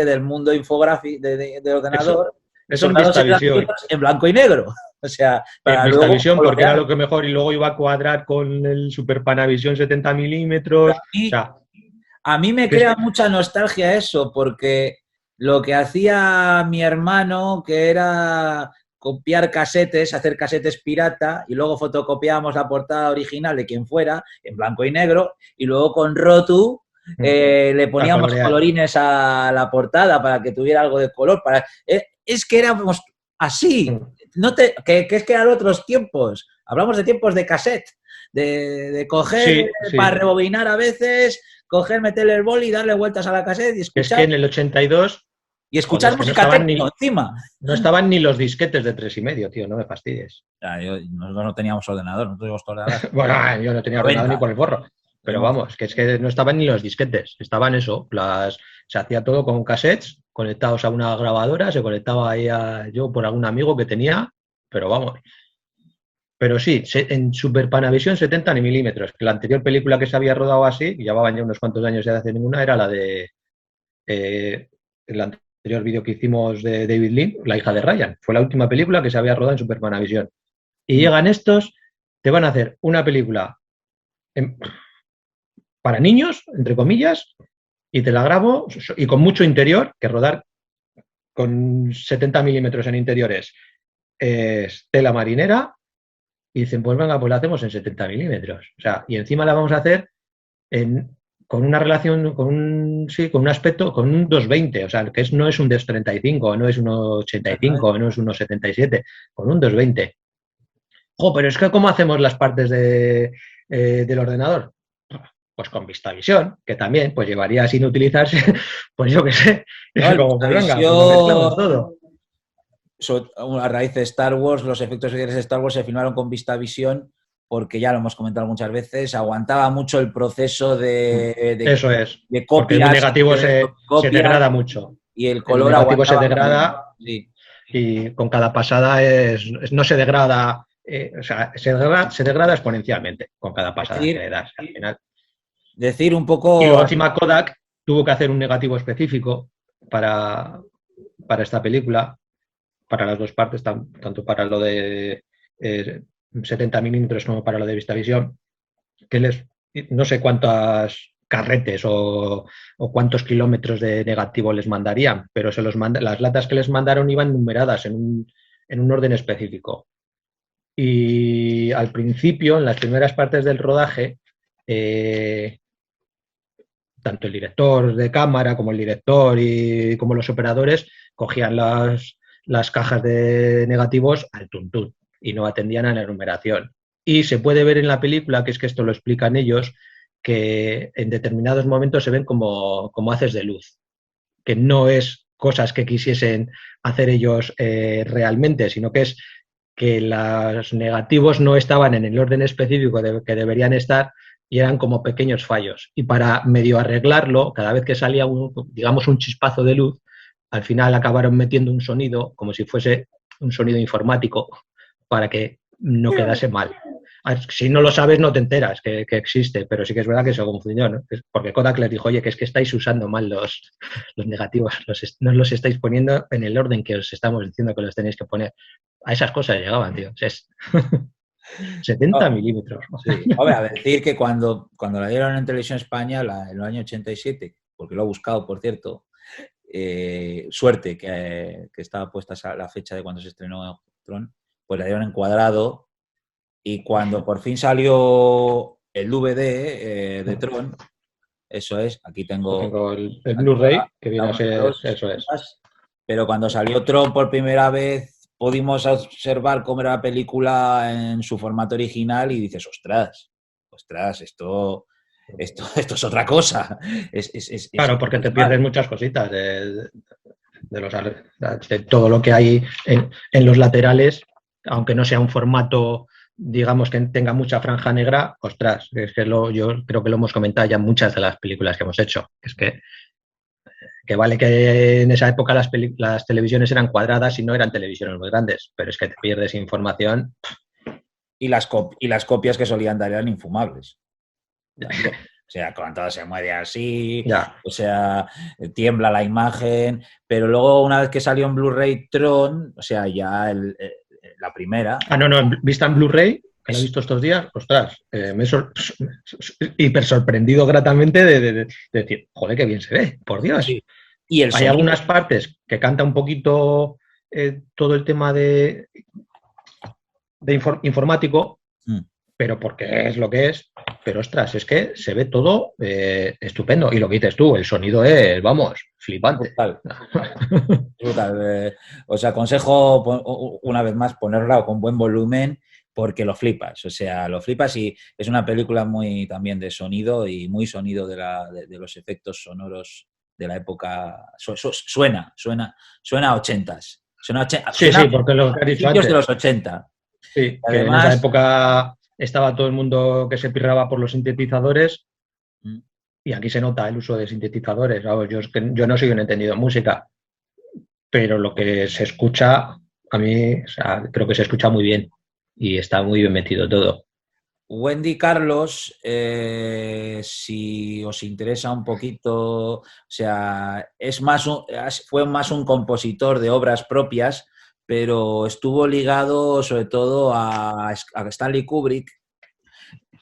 del mundo infográfico de ordenador, eso en VistaVision. En blanco y negro. O sea, para en VistaVision, porque era lo que mejor, y luego iba a cuadrar con el Super Panavision 70 milímetros. A mí me crea mucha nostalgia eso, porque lo que hacía mi hermano, que era copiar casetes, hacer casetes pirata, y luego fotocopiábamos la portada original de quien fuera, en blanco y negro, y luego con Rotu le poníamos colorines a la portada para que tuviera algo de color. Es que éramos así, que es que eran otros tiempos. Hablamos de tiempos de cassette, de coger para rebobinar a veces, coger, meterle el boli y darle vueltas a la cassette y escuchar. Es que en el 82... Y escuchar música técnica encima. No estaban ni los disquetes de 3,5, tío, no me fastidies. Nosotros no teníamos ordenador, no tuvimos ordenador. Bueno, yo no tenía ordenador ni por el forro. Pero vamos, que es que no estaban ni los disquetes, estaban eso, se hacía todo con cassettes conectados a una grabadora, se conectaba ahí yo por algún amigo que tenía, pero vamos. Pero sí, en Super Panavision 70 milímetros, que la anterior película que se había rodado así, y llevaban ya unos cuantos años ya de hacer ninguna, era la de el anterior vídeo que hicimos de David Lean, La hija de Ryan. Fue la última película que se había rodado en Super Panavision. Y llegan estos, te van a hacer una película para niños, entre comillas, y te la grabo, y con mucho interior, que rodar con 70 milímetros en interiores es tela marinera, y dicen, pues venga, pues la hacemos en 70 milímetros. O sea, y encima la vamos a hacer con una relación, con un aspecto, con un 220, o sea, que no es un 235, no es un 85, no es un 77, con un 220. Pero es que ¿cómo hacemos las partes del ordenador? Pues con VistaVision, que también pues llevaría sin utilizarse, pues yo qué sé. Como, pues venga, pues lo mezclamos todo. A raíz de Star Wars, los efectos especiales de Star Wars se filmaron con VistaVision porque ya lo hemos comentado muchas veces, aguantaba mucho el proceso de eso es, de porque el negativo se degrada mucho. Y el color negativo se degrada sí. Y con cada pasada no se degrada, o sea, se degrada exponencialmente con cada pasada que le das al final. Decir un poco... Y luego encima Kodak tuvo que hacer un negativo específico para esta película, para las dos partes, tanto para lo de 70 milímetros como para lo de VistaVision, que no sé cuántas carretes o cuántos kilómetros de negativo les mandarían, pero las latas que les mandaron iban numeradas en un orden específico. Y al principio, en las primeras partes del rodaje, tanto el director de cámara como el director y como los operadores cogían las cajas de negativos al tuntún y no atendían a la numeración. Y se puede ver en la película, que es que esto lo explican ellos, que en determinados momentos se ven como haces de luz, que no es cosas que quisiesen hacer ellos realmente, sino que es que los negativos no estaban en el orden específico que deberían estar y eran como pequeños fallos. Y para medio arreglarlo, cada vez que salía digamos un chispazo de luz, al final acabaron metiendo un sonido como si fuese un sonido informático para que no quedase mal. Si no lo sabes, no te enteras que existe, pero sí que es verdad que se confundió, ¿no? Porque Kodak les dijo, oye, que es que estáis usando mal los negativos, no los estáis poniendo en el orden que os estamos diciendo que los tenéis que poner. A esas cosas llegaban, tío. Es 70 milímetros. Sí. A decir que cuando la dieron en Televisión España, en el año 87, porque lo he buscado, por cierto, suerte que estaba puesta la fecha de cuando se estrenó Tron, pues la dieron en cuadrado. Y cuando por fin salió el DVD de Tron, eso es, aquí tengo el Blu-ray, que viene a ser, eso es. Pero cuando salió Tron por primera vez, pudimos observar cómo era la película en su formato original y dices, ostras, esto es otra cosa. Claro, porque te pierdes muchas cositas de todo lo que hay en los laterales, aunque no sea un formato, digamos, que tenga mucha franja negra, ostras, es que yo creo que lo hemos comentado ya en muchas de las películas que hemos hecho. Es que vale que en esa época las televisiones eran cuadradas y no eran televisiones muy grandes, pero es que te pierdes información. Y las copias que solían dar eran infumables. O sea, cuando todo se mueve así, ya. O sea, tiembla la imagen, pero luego una vez que salió en Blu-ray Tron, o sea, ya la primera... no, vista en Blu-ray, que lo he visto estos días, ostras, me he hiper sorprendido gratamente de decir, joder, qué bien se ve, por Dios. Sí. Y hay algunas partes que canta un poquito todo el tema de informático, pero porque es lo que es, pero ostras, es que se ve todo estupendo. Y lo que dices tú, el sonido es, vamos, flipante. Brutal. Os aconsejo, una vez más, ponerla con buen volumen porque lo flipas. O sea, lo flipas y es una película muy también de sonido y muy sonido de los efectos sonoros de la época. Suena a 80s. Sí, porque lo que he dicho antes. De los 80. Sí, además, que en esa época estaba todo el mundo que se pirraba por los sintetizadores y aquí se nota el uso de sintetizadores. Yo no soy un entendido en música, pero lo que se escucha, a mí, o sea, creo que se escucha muy bien y está muy bien metido todo. Wendy Carlos, si os interesa un poquito, o sea, fue más un compositor de obras propias, pero estuvo ligado sobre todo a Stanley Kubrick,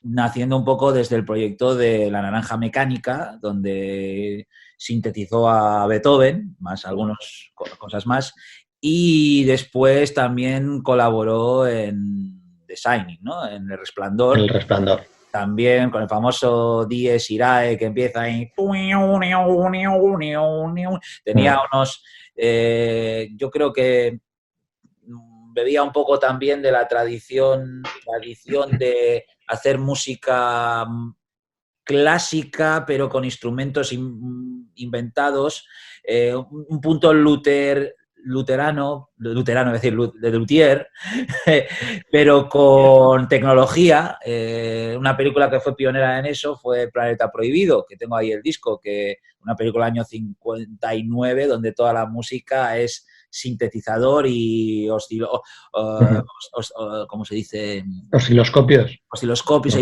naciendo un poco desde el proyecto de La Naranja Mecánica, donde sintetizó a Beethoven, más algunas cosas más, y después también colaboró en The Shining, ¿no? En El Resplandor. El Resplandor. También con el famoso Dies Irae que empieza ahí. Tenía unos... yo creo que bebía un poco también de la tradición de hacer música clásica, pero con instrumentos inventados. Un punto luterano, es decir, de luthier, pero con tecnología. Una película que fue pionera en eso fue Planeta Prohibido, que tengo ahí el disco, que una película del año 59, donde toda la música es sintetizador y ¿cómo se dice? Osciloscopios. Osciloscopios.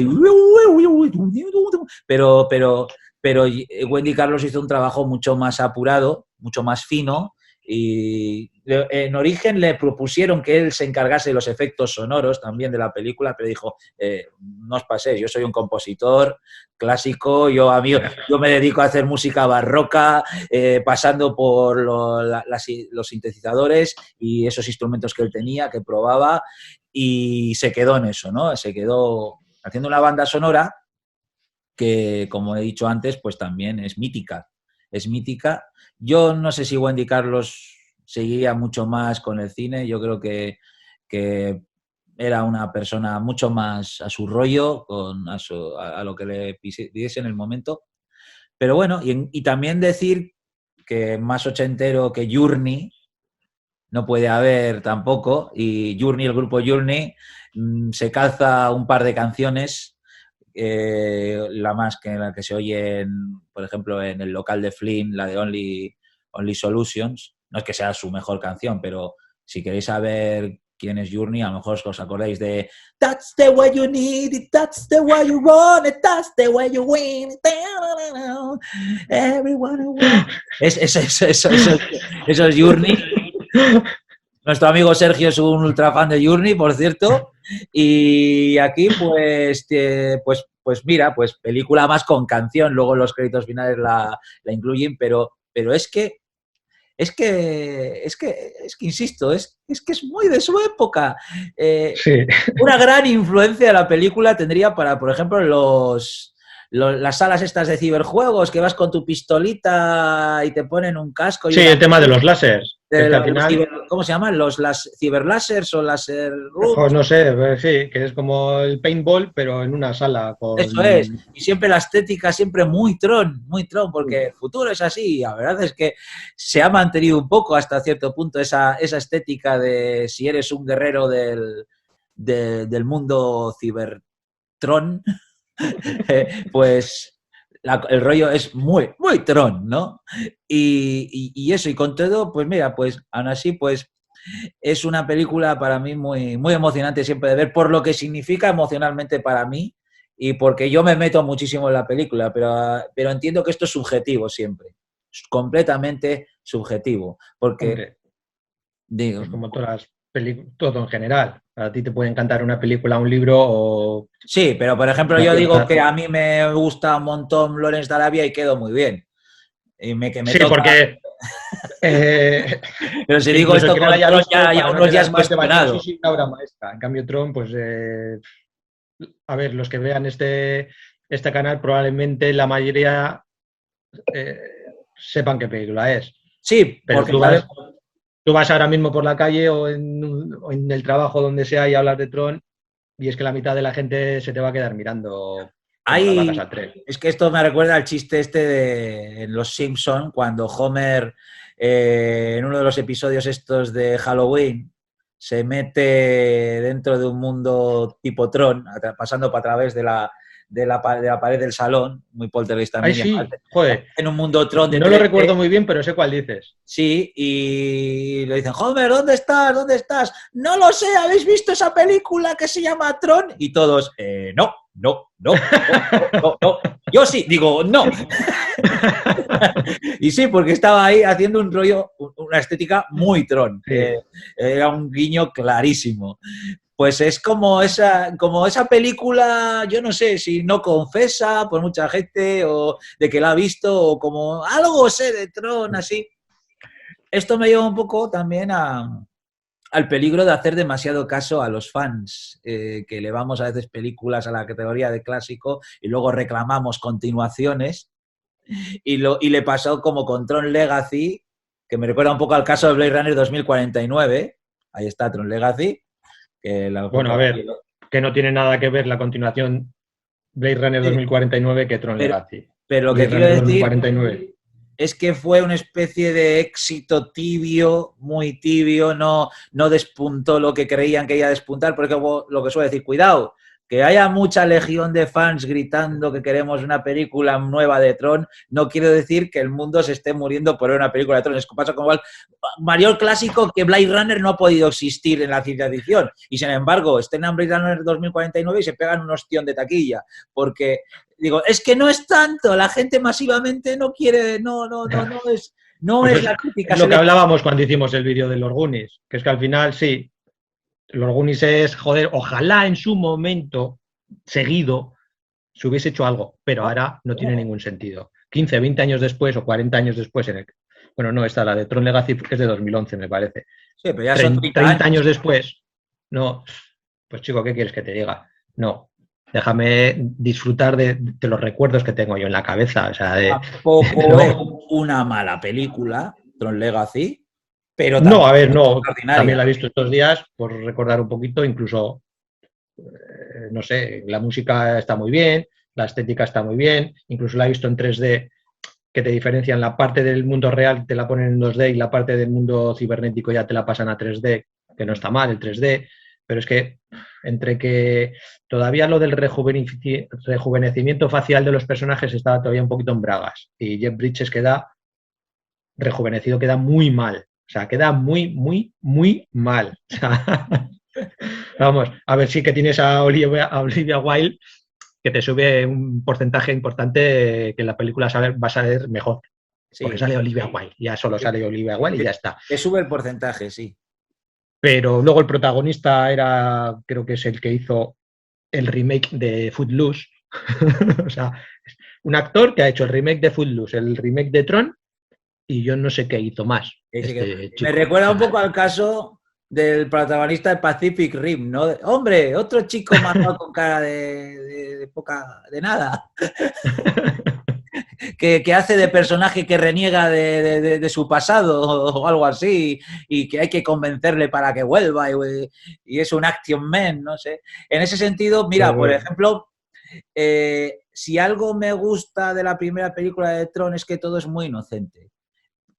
Pero Wendy Carlos hizo un trabajo mucho más apurado, mucho más fino, Y en origen le propusieron que él se encargase de los efectos sonoros también de la película, pero dijo, no os paséis, yo soy un compositor clásico, yo me dedico a hacer música barroca, pasando por los sintetizadores y esos instrumentos que él tenía, que probaba, y se quedó en eso, ¿no? Se quedó haciendo una banda sonora que, como he dicho antes, pues también es mítica. Es mítica. Yo no sé si Wendy Carlos seguiría mucho más con el cine. Yo creo que era una persona mucho más a su rollo, a lo que le pidiese en el momento. Pero bueno, y también decir que más ochentero que Journey no puede haber tampoco. Y Journey, el grupo Journey, se calza un par de canciones. La que se oye, por ejemplo, en el local de Flynn, la de Only Solutions. No es que sea su mejor canción, pero si queréis saber quién es Journey, a lo mejor os acordáis de That's the way you need it, that's the way you want it, that's the way you win it. Everyone wants. Eso es Journey. Nuestro amigo Sergio es un ultra fan de Journey, por cierto. Y aquí, pues mira, pues película más con canción. Luego los créditos finales la incluyen, pero es que insisto, es que es muy de su época. Sí. Una gran influencia de la película tendría para, por ejemplo, las salas estas de ciberjuegos, que vas con tu pistolita y te ponen un casco. Y el tema de los láseres. Al final... ¿Cómo se llaman? ¿Los ciberlásers o láser rooms? No sé, sí, que es como el paintball, pero en una sala. Eso es. Y siempre la estética, siempre muy Tron, porque el futuro es así. La verdad es que se ha mantenido un poco hasta cierto punto esa estética de si eres un guerrero del mundo cibertron, pues el rollo es muy Tron, ¿no? Y eso, y con todo, pues mira, pues aún así, pues es una película para mí muy emocionante siempre de ver, por lo que significa emocionalmente para mí y porque yo me meto muchísimo en la película, pero entiendo que esto es subjetivo siempre, completamente subjetivo, porque... Hombre, digo, pues como todas las películas, todo en general. A ti te puede encantar una película, un libro o... Sí, pero por ejemplo yo digo que a mí me gusta un montón Lawrence de Arabia y quedo muy bien. Y sí, toca... porque... pero si digo esto con Tron ya es cuestionado. Sí, una obra maestra. En cambio Tron, pues... a ver, los que vean este canal probablemente la mayoría sepan qué película es. Sí, pero tú vas ahora mismo por la calle o en el trabajo donde sea y hablas de Tron y es que la mitad de la gente se te va a quedar mirando. Es que esto me recuerda al chiste de Los Simpson, cuando Homer en uno de los episodios estos de Halloween se mete dentro de un mundo tipo Tron, pasando a través de la pared del salón, muy poltergeist también. Sí, joder. En un mundo Tron de no 3D. Lo recuerdo muy bien, pero sé cuál dices. Sí, y le dicen, Homer, ¿dónde estás? ¿Dónde estás? No lo sé, ¿habéis visto esa película que se llama Tron? Y todos, no. Yo sí, digo, no. Y sí, porque estaba ahí haciendo un rollo, una estética muy Tron. Sí. Era un guiño clarísimo. Pues es como esa película, yo no sé si no confesa por mucha gente o de que la ha visto o como algo sé de Tron, así. Esto me lleva un poco también al peligro de hacer demasiado caso a los fans, que elevamos a veces películas a la categoría de clásico y luego reclamamos continuaciones. Y le pasó como con Tron Legacy, que me recuerda un poco al caso de Blade Runner 2049. Ahí está Tron Legacy. Bueno, a ver, que no tiene nada que ver la continuación Blade Runner 2049 que Tron Legacy. Pero lo que quiero decir 2049. Es que fue una especie de éxito tibio, muy tibio, no despuntó lo que creían que iba a despuntar, porque lo que suele decir, cuidado, que haya mucha legión de fans gritando que queremos una película nueva de Tron, no quiere decir que el mundo se esté muriendo por una película de Tron. Es que pasa como el mayor clásico que Blade Runner no ha podido existir en la ciencia ficción. Y sin embargo, estrenan Blade Runner 2049 y se pegan un ostión de taquilla. Porque, digo, es que no es tanto, la gente masivamente no quiere, no es... No Pues es la crítica es lo que selectiva. hablábamos cuando hicimos el vídeo de los Goonies, que es que al final sí, los Goonies es, joder, ojalá en su momento seguido se hubiese hecho algo, pero ahora no tiene ningún sentido. 15, 20 años después o 40 años después, bueno, no, esta, la de Tron Legacy es de 2011, me parece. Sí, pero ya son 30 30 años. años después, no, pues chico, ¿qué quieres que te diga? No, déjame disfrutar de los recuerdos que tengo yo en la cabeza. O sea, Tampoco es no, una mala película, Tron Legacy, pero no, a tampoco ver, es no, también extraordinaria. la he visto estos días, por recordar un poquito, incluso, no sé, la música está muy bien, la estética está muy bien, incluso la he visto en 3D, que te diferencian la parte del mundo real, te la ponen en 2D y la parte del mundo cibernético ya te la pasan a 3D, que no está mal el 3D, pero es que entre que todavía lo del rejuvenecimiento facial de los personajes estaba todavía un poquito en bragas y Jeff Bridges queda rejuvenecido, queda muy mal. O sea, queda muy, muy, muy mal. O sea, vamos, a ver si que tienes a Olivia Wilde que te sube un porcentaje importante que la película va a salir mejor. Porque Sí, sale Olivia Wilde, ya solo sale Olivia Wilde y ya está. te sube el porcentaje, sí. Pero luego el protagonista era, creo que es el que hizo el remake de Footloose. O sea, un actor que ha hecho el remake de Footloose, el remake de Tron, y yo no sé qué hizo más este Me chico. recuerda un poco al caso del protagonista de Pacific Rim, ¿no? Hombre, otro chico matado con cara de poca, de nada, que hace de personaje que reniega de su pasado o algo así, y que hay que convencerle para que vuelva, y es un action man, no sé. En ese sentido, mira, Pues por bueno. ejemplo, si algo me gusta de la primera película de Tron es que todo es muy inocente.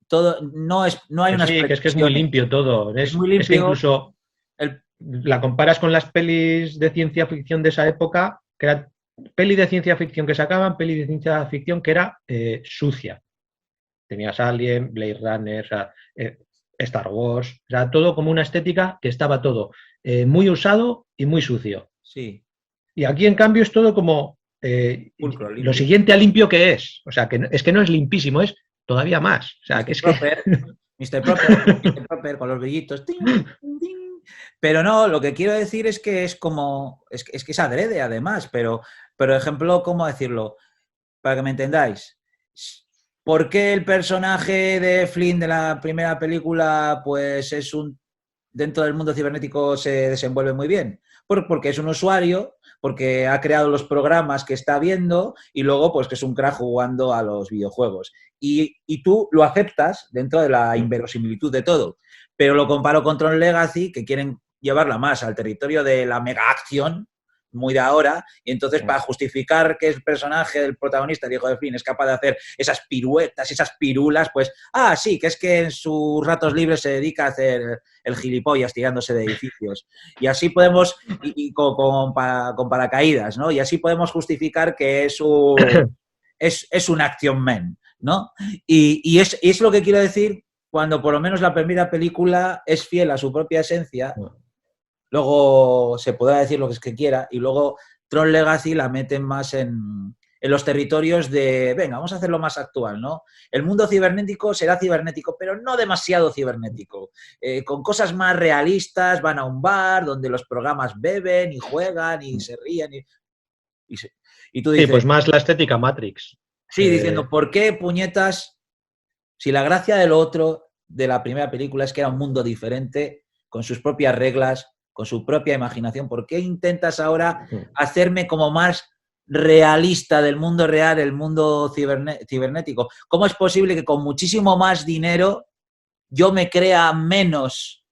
Todo, no hay Que unas sí, que es muy pretensiones. limpio todo. Es muy Es que limpio. incluso El, la comparas con las pelis de ciencia ficción de esa época, que era peli de ciencia ficción que sacaban, peli de ciencia ficción que era sucia. Tenías Alien, Blade Runner, o sea, Star Wars, o sea, todo como una estética que estaba todo muy usado y muy sucio. sí, Y aquí, en cambio, es todo como pulcro, lo limpio. siguiente a limpio que es. O sea, es que no es limpísimo, es todavía más. O sea, que Mr. es que... Proper, Mr. Proper, Mr. Proper con los brillitos. Ting, ting. Pero no, lo que quiero decir es que es como, es que es adrede además, pero ejemplo, ¿cómo decirlo? Para que me entendáis. ¿Por qué el personaje de Flynn de la primera película, pues es un, dentro del mundo cibernético se desenvuelve muy bien? Porque es un usuario, porque ha creado los programas que está viendo y luego pues que es un crack jugando a los videojuegos. Y tú lo aceptas dentro de la inverosimilitud de todo. Pero lo comparo con Tron Legacy, que quieren llevarla más al territorio de la mega acción, muy de ahora, y entonces para justificar que el personaje del protagonista, el hijo de Flynn, es capaz de hacer esas piruetas, esas pirulas, pues, sí, que es que en sus ratos libres se dedica a hacer el gilipollas tirándose de edificios. Y así podemos, con paracaídas, ¿no? Y así podemos justificar que es un action man, ¿no? Y es lo que quiero decir cuando por lo menos la primera película es fiel a su propia esencia. Luego se podrá decir lo que es que quiera y luego Tron Legacy la meten más en los territorios de, venga, vamos a hacerlo más actual, ¿no? El mundo cibernético será cibernético, pero no demasiado cibernético. Con cosas más realistas, van a un bar donde los programas beben y juegan y se ríen y, y tú Sí, dices, pues más la estética Matrix. sí, diciendo, ¿por qué puñetas? Si la gracia del otro, de la primera película, es que era un mundo diferente, con sus propias reglas, con su propia imaginación, ¿por qué intentas ahora hacerme como más realista del mundo real, el mundo cibernético? ¿Cómo es posible que con muchísimo más dinero yo me crea menos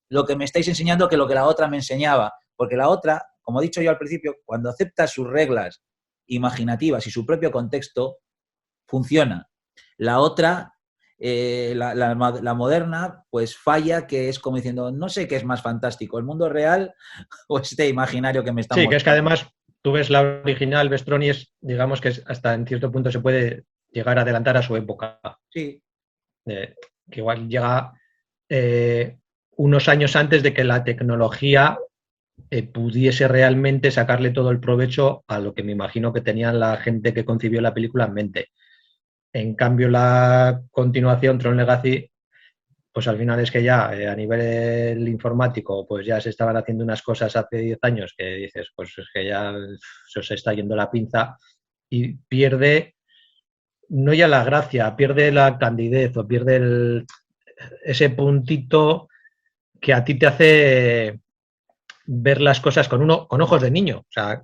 lo que me estáis enseñando que lo que la otra me enseñaba? Porque la otra, como he dicho yo al principio, cuando acepta sus reglas imaginativas y su propio contexto, funciona. La otra, la moderna, pues falla, que es como diciendo, no sé qué es más fantástico, el mundo real o este imaginario que me están Sí, que es que mostrando. además tú ves la original, ves Tron y es, digamos que hasta en cierto punto se puede llegar a adelantar a su época. Sí. Que igual llega unos años antes de que la tecnología pudiese realmente sacarle todo el provecho a lo que me imagino que tenían la gente que concibió la película en mente. En cambio, la continuación, Tron Legacy, pues al final es que ya a nivel informático, pues ya se estaban haciendo unas cosas hace 10 años que dices, pues es que ya se os está yendo la pinza y pierde, no ya la gracia, pierde la candidez o pierde ese puntito que a ti te hace ver las cosas con ojos de niño. O sea,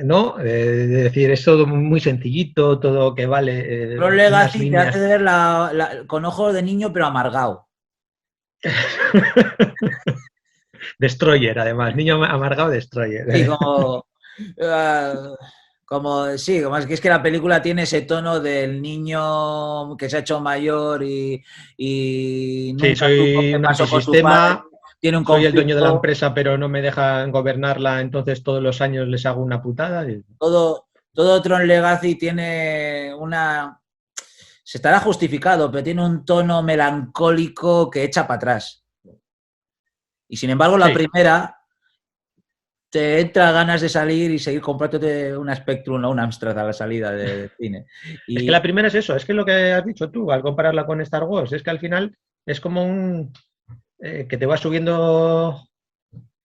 ¿no? Es decir, es todo muy sencillito, todo que vale. Tron Legacy te hace ver con ojos de niño, pero amargado. Destroyer, además. Niño amargado, Destroyer. Sí, como es que la película tiene ese tono del niño que se ha hecho mayor y nunca soy un antisistema. Tiene un soy conflicto. El dueño de la empresa, pero no me dejan gobernarla, entonces todos los años les hago una putada. Todo Tron Legacy tiene se estará justificado, pero tiene un tono melancólico que echa para atrás. Y sin embargo, la primera te entra ganas de salir y seguir comprándote una Spectrum o un Amstrad a la salida del cine. Es que la primera es eso, es que lo que has dicho tú al compararla con Star Wars, es que al final es como que te va subiendo,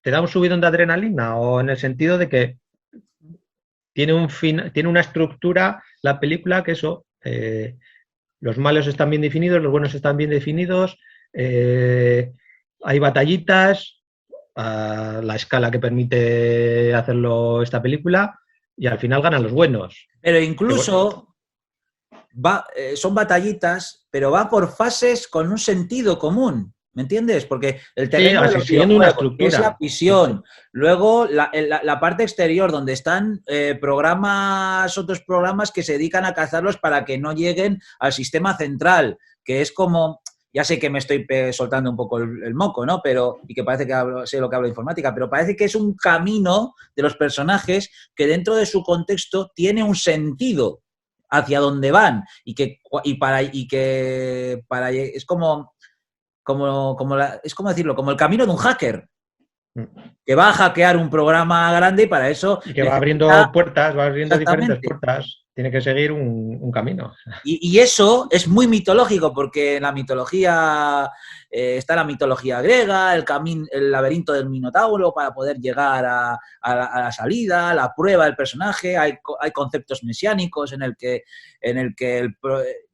te da un subidón de adrenalina, o en el sentido de que tiene una estructura la película que eso, los malos están bien definidos, los buenos están bien definidos, hay batallitas a la escala que permite hacerlo esta película y al final ganan los buenos. Pero incluso son batallitas, pero va por fases con un sentido común. ¿Me entiendes? Porque el terreno de los videojuegos es la visión. Luego, la parte exterior, donde están otros programas que se dedican a cazarlos para que no lleguen al sistema central, que es como... Ya sé que me estoy soltando un poco el moco, ¿no? Y que parece que sé lo que hablo de informática, pero parece que es un camino de los personajes que dentro de su contexto tiene un sentido hacia dónde van es como decirlo, como el camino de un hacker que va a hackear un programa grande y para eso... Y que va abriendo puertas, va abriendo diferentes puertas. Tiene que seguir un camino. Y eso es muy mitológico, porque en la mitología está la mitología griega, el laberinto del Minotauro para poder llegar a la salida, la prueba del personaje, hay conceptos mesiánicos en el que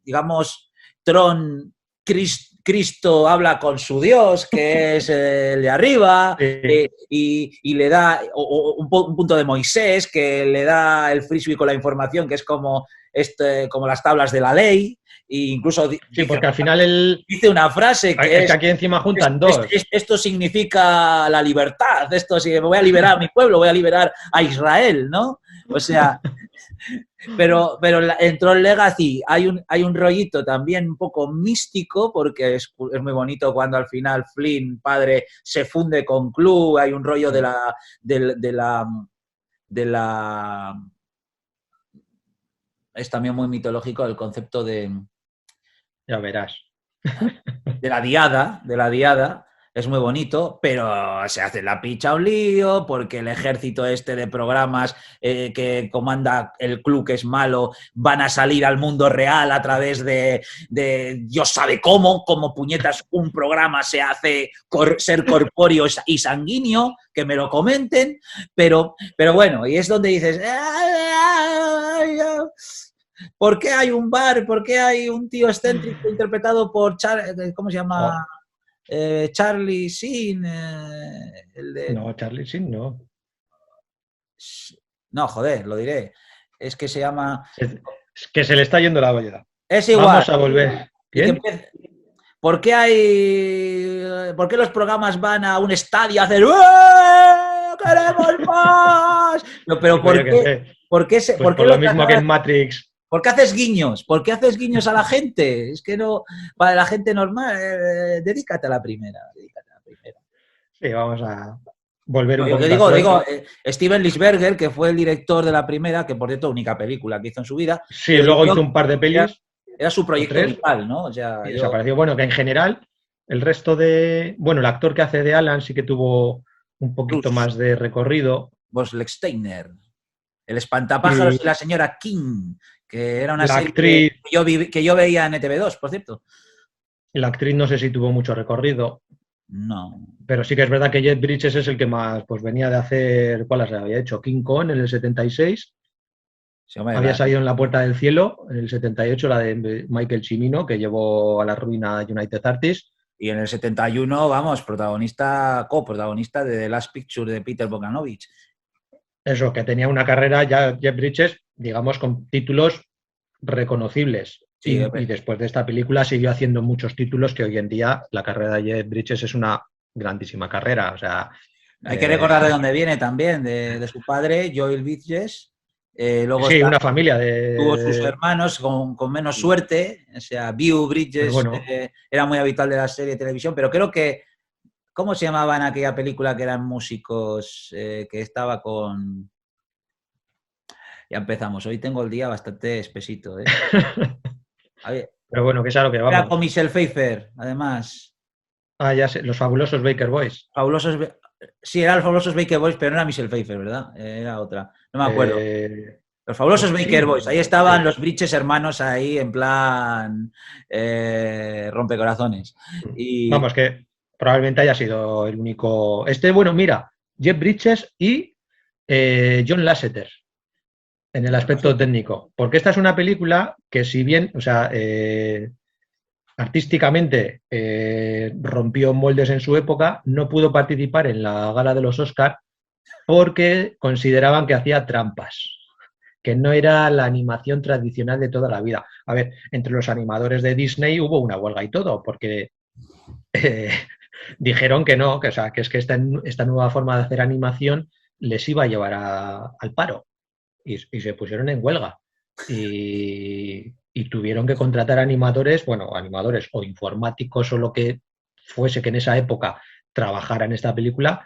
digamos, Tron... Cristo habla con su Dios, que es el de arriba, y le da un punto de Moisés, que le da el frisbee con la información, que es como las tablas de la ley, e incluso porque al final dice una frase que es que aquí encima juntan dos. Esto significa la libertad, me voy a liberar a mi pueblo, voy a liberar a Israel, ¿no? O sea... Pero en Tron Legacy hay un rollito también un poco místico, porque es muy bonito cuando al final Flynn, padre, se funde con Clue, hay un rollo de la es también muy mitológico el concepto de... Ya verás. De la diada, es muy bonito, pero se hace la picha un lío porque el ejército de programas que comanda el club, que es malo, van a salir al mundo real a través de Dios sabe cómo puñetas un programa se hace ser corpóreo y sanguíneo, que me lo comenten, pero bueno, y es donde dices... ¿Por qué hay un bar? ¿Por qué hay un tío excéntrico interpretado por ¿cómo se llama? Charlie Sheen. No, Charlie Sheen no. No, joder, lo diré. Es que se llama... Es que se le está yendo la olla. Es igual. Vamos a volver. ¿Por qué los programas van a un estadio a hacer ¡queremos más! Pero ¿por qué? ¿Por qué lo mismo que en Matrix. ¿Por qué haces guiños? ¿Por qué haces guiños a la gente? Es que no, para la gente normal, dedícate a la primera. Sí, vamos a volver un poco. Yo digo, Steven Lisberger, que fue el director de la primera, que por cierto, única película que hizo en su vida. Sí, luego hizo un par de pelis. Era su proyecto vital, ¿no? O sea, desapareció. Bueno, que en general, el resto el actor que hace de Alan sí que tuvo un poquito más de recorrido. Bosley Steiner. El espantapájaros y la señora King, que era una La serie actriz, que yo veía en ETV2, por cierto. la actriz no sé si tuvo mucho recorrido, No. pero sí que es verdad que Jeff Bridges es el que más pues venía de hacer, ¿cuál las había hecho? King Kong en el 76, Sí, hombre, había salido en La Puerta del Cielo en el 78, la de Michael Cimino, que llevó a la ruina a United Artists. y en el 71, vamos, coprotagonista de The Last Picture de Peter Bogdanovich. Eso, que tenía una carrera ya Jeff Bridges, digamos, con títulos reconocibles. Sí, Y después de esta película siguió haciendo muchos títulos que hoy en día la carrera de Jeff Bridges es una grandísima carrera. O sea, hay que recordar de dónde viene también, de su padre, Joel Bridges. Luego sí, una familia tuvo sus de... hermanos con menos suerte, o sea, Beau Pero Bridges bueno, era muy habitual de la serie de televisión, pero creo que, ¿cómo se llamaba en aquella película que eran músicos, que estaba con... Ya empezamos, hoy tengo el día bastante espesito, ¿eh? A ver, pero bueno, que es a lo que era vamos. con Michelle Pfeiffer, además. Ah, ya sé, los fabulosos Baker Boys. Fabulosos... Sí, eran los fabulosos Baker Boys, pero no era Michelle Pfeiffer, ¿verdad? Era otra. No me acuerdo. Los fabulosos Baker Sí, Boys. Ahí estaban los Bridges hermanos ahí en plan rompecorazones. Y vamos, que probablemente haya sido el único... Bueno, mira, Jeff Bridges y John Lasseter en el aspecto técnico. Porque esta es una película que si bien, o sea, artísticamente rompió moldes en su época, no pudo participar en la gala de los Oscars porque consideraban que hacía trampas, que no era la animación tradicional de toda la vida. A ver, entre los animadores de Disney hubo una huelga y todo, porque eh, dijeron que no, que, o sea, que es que esta nueva forma de hacer animación les iba a llevar al paro y se pusieron en huelga. Y tuvieron que contratar animadores, bueno, animadores o informáticos o lo que fuese que en esa época trabajara en esta película,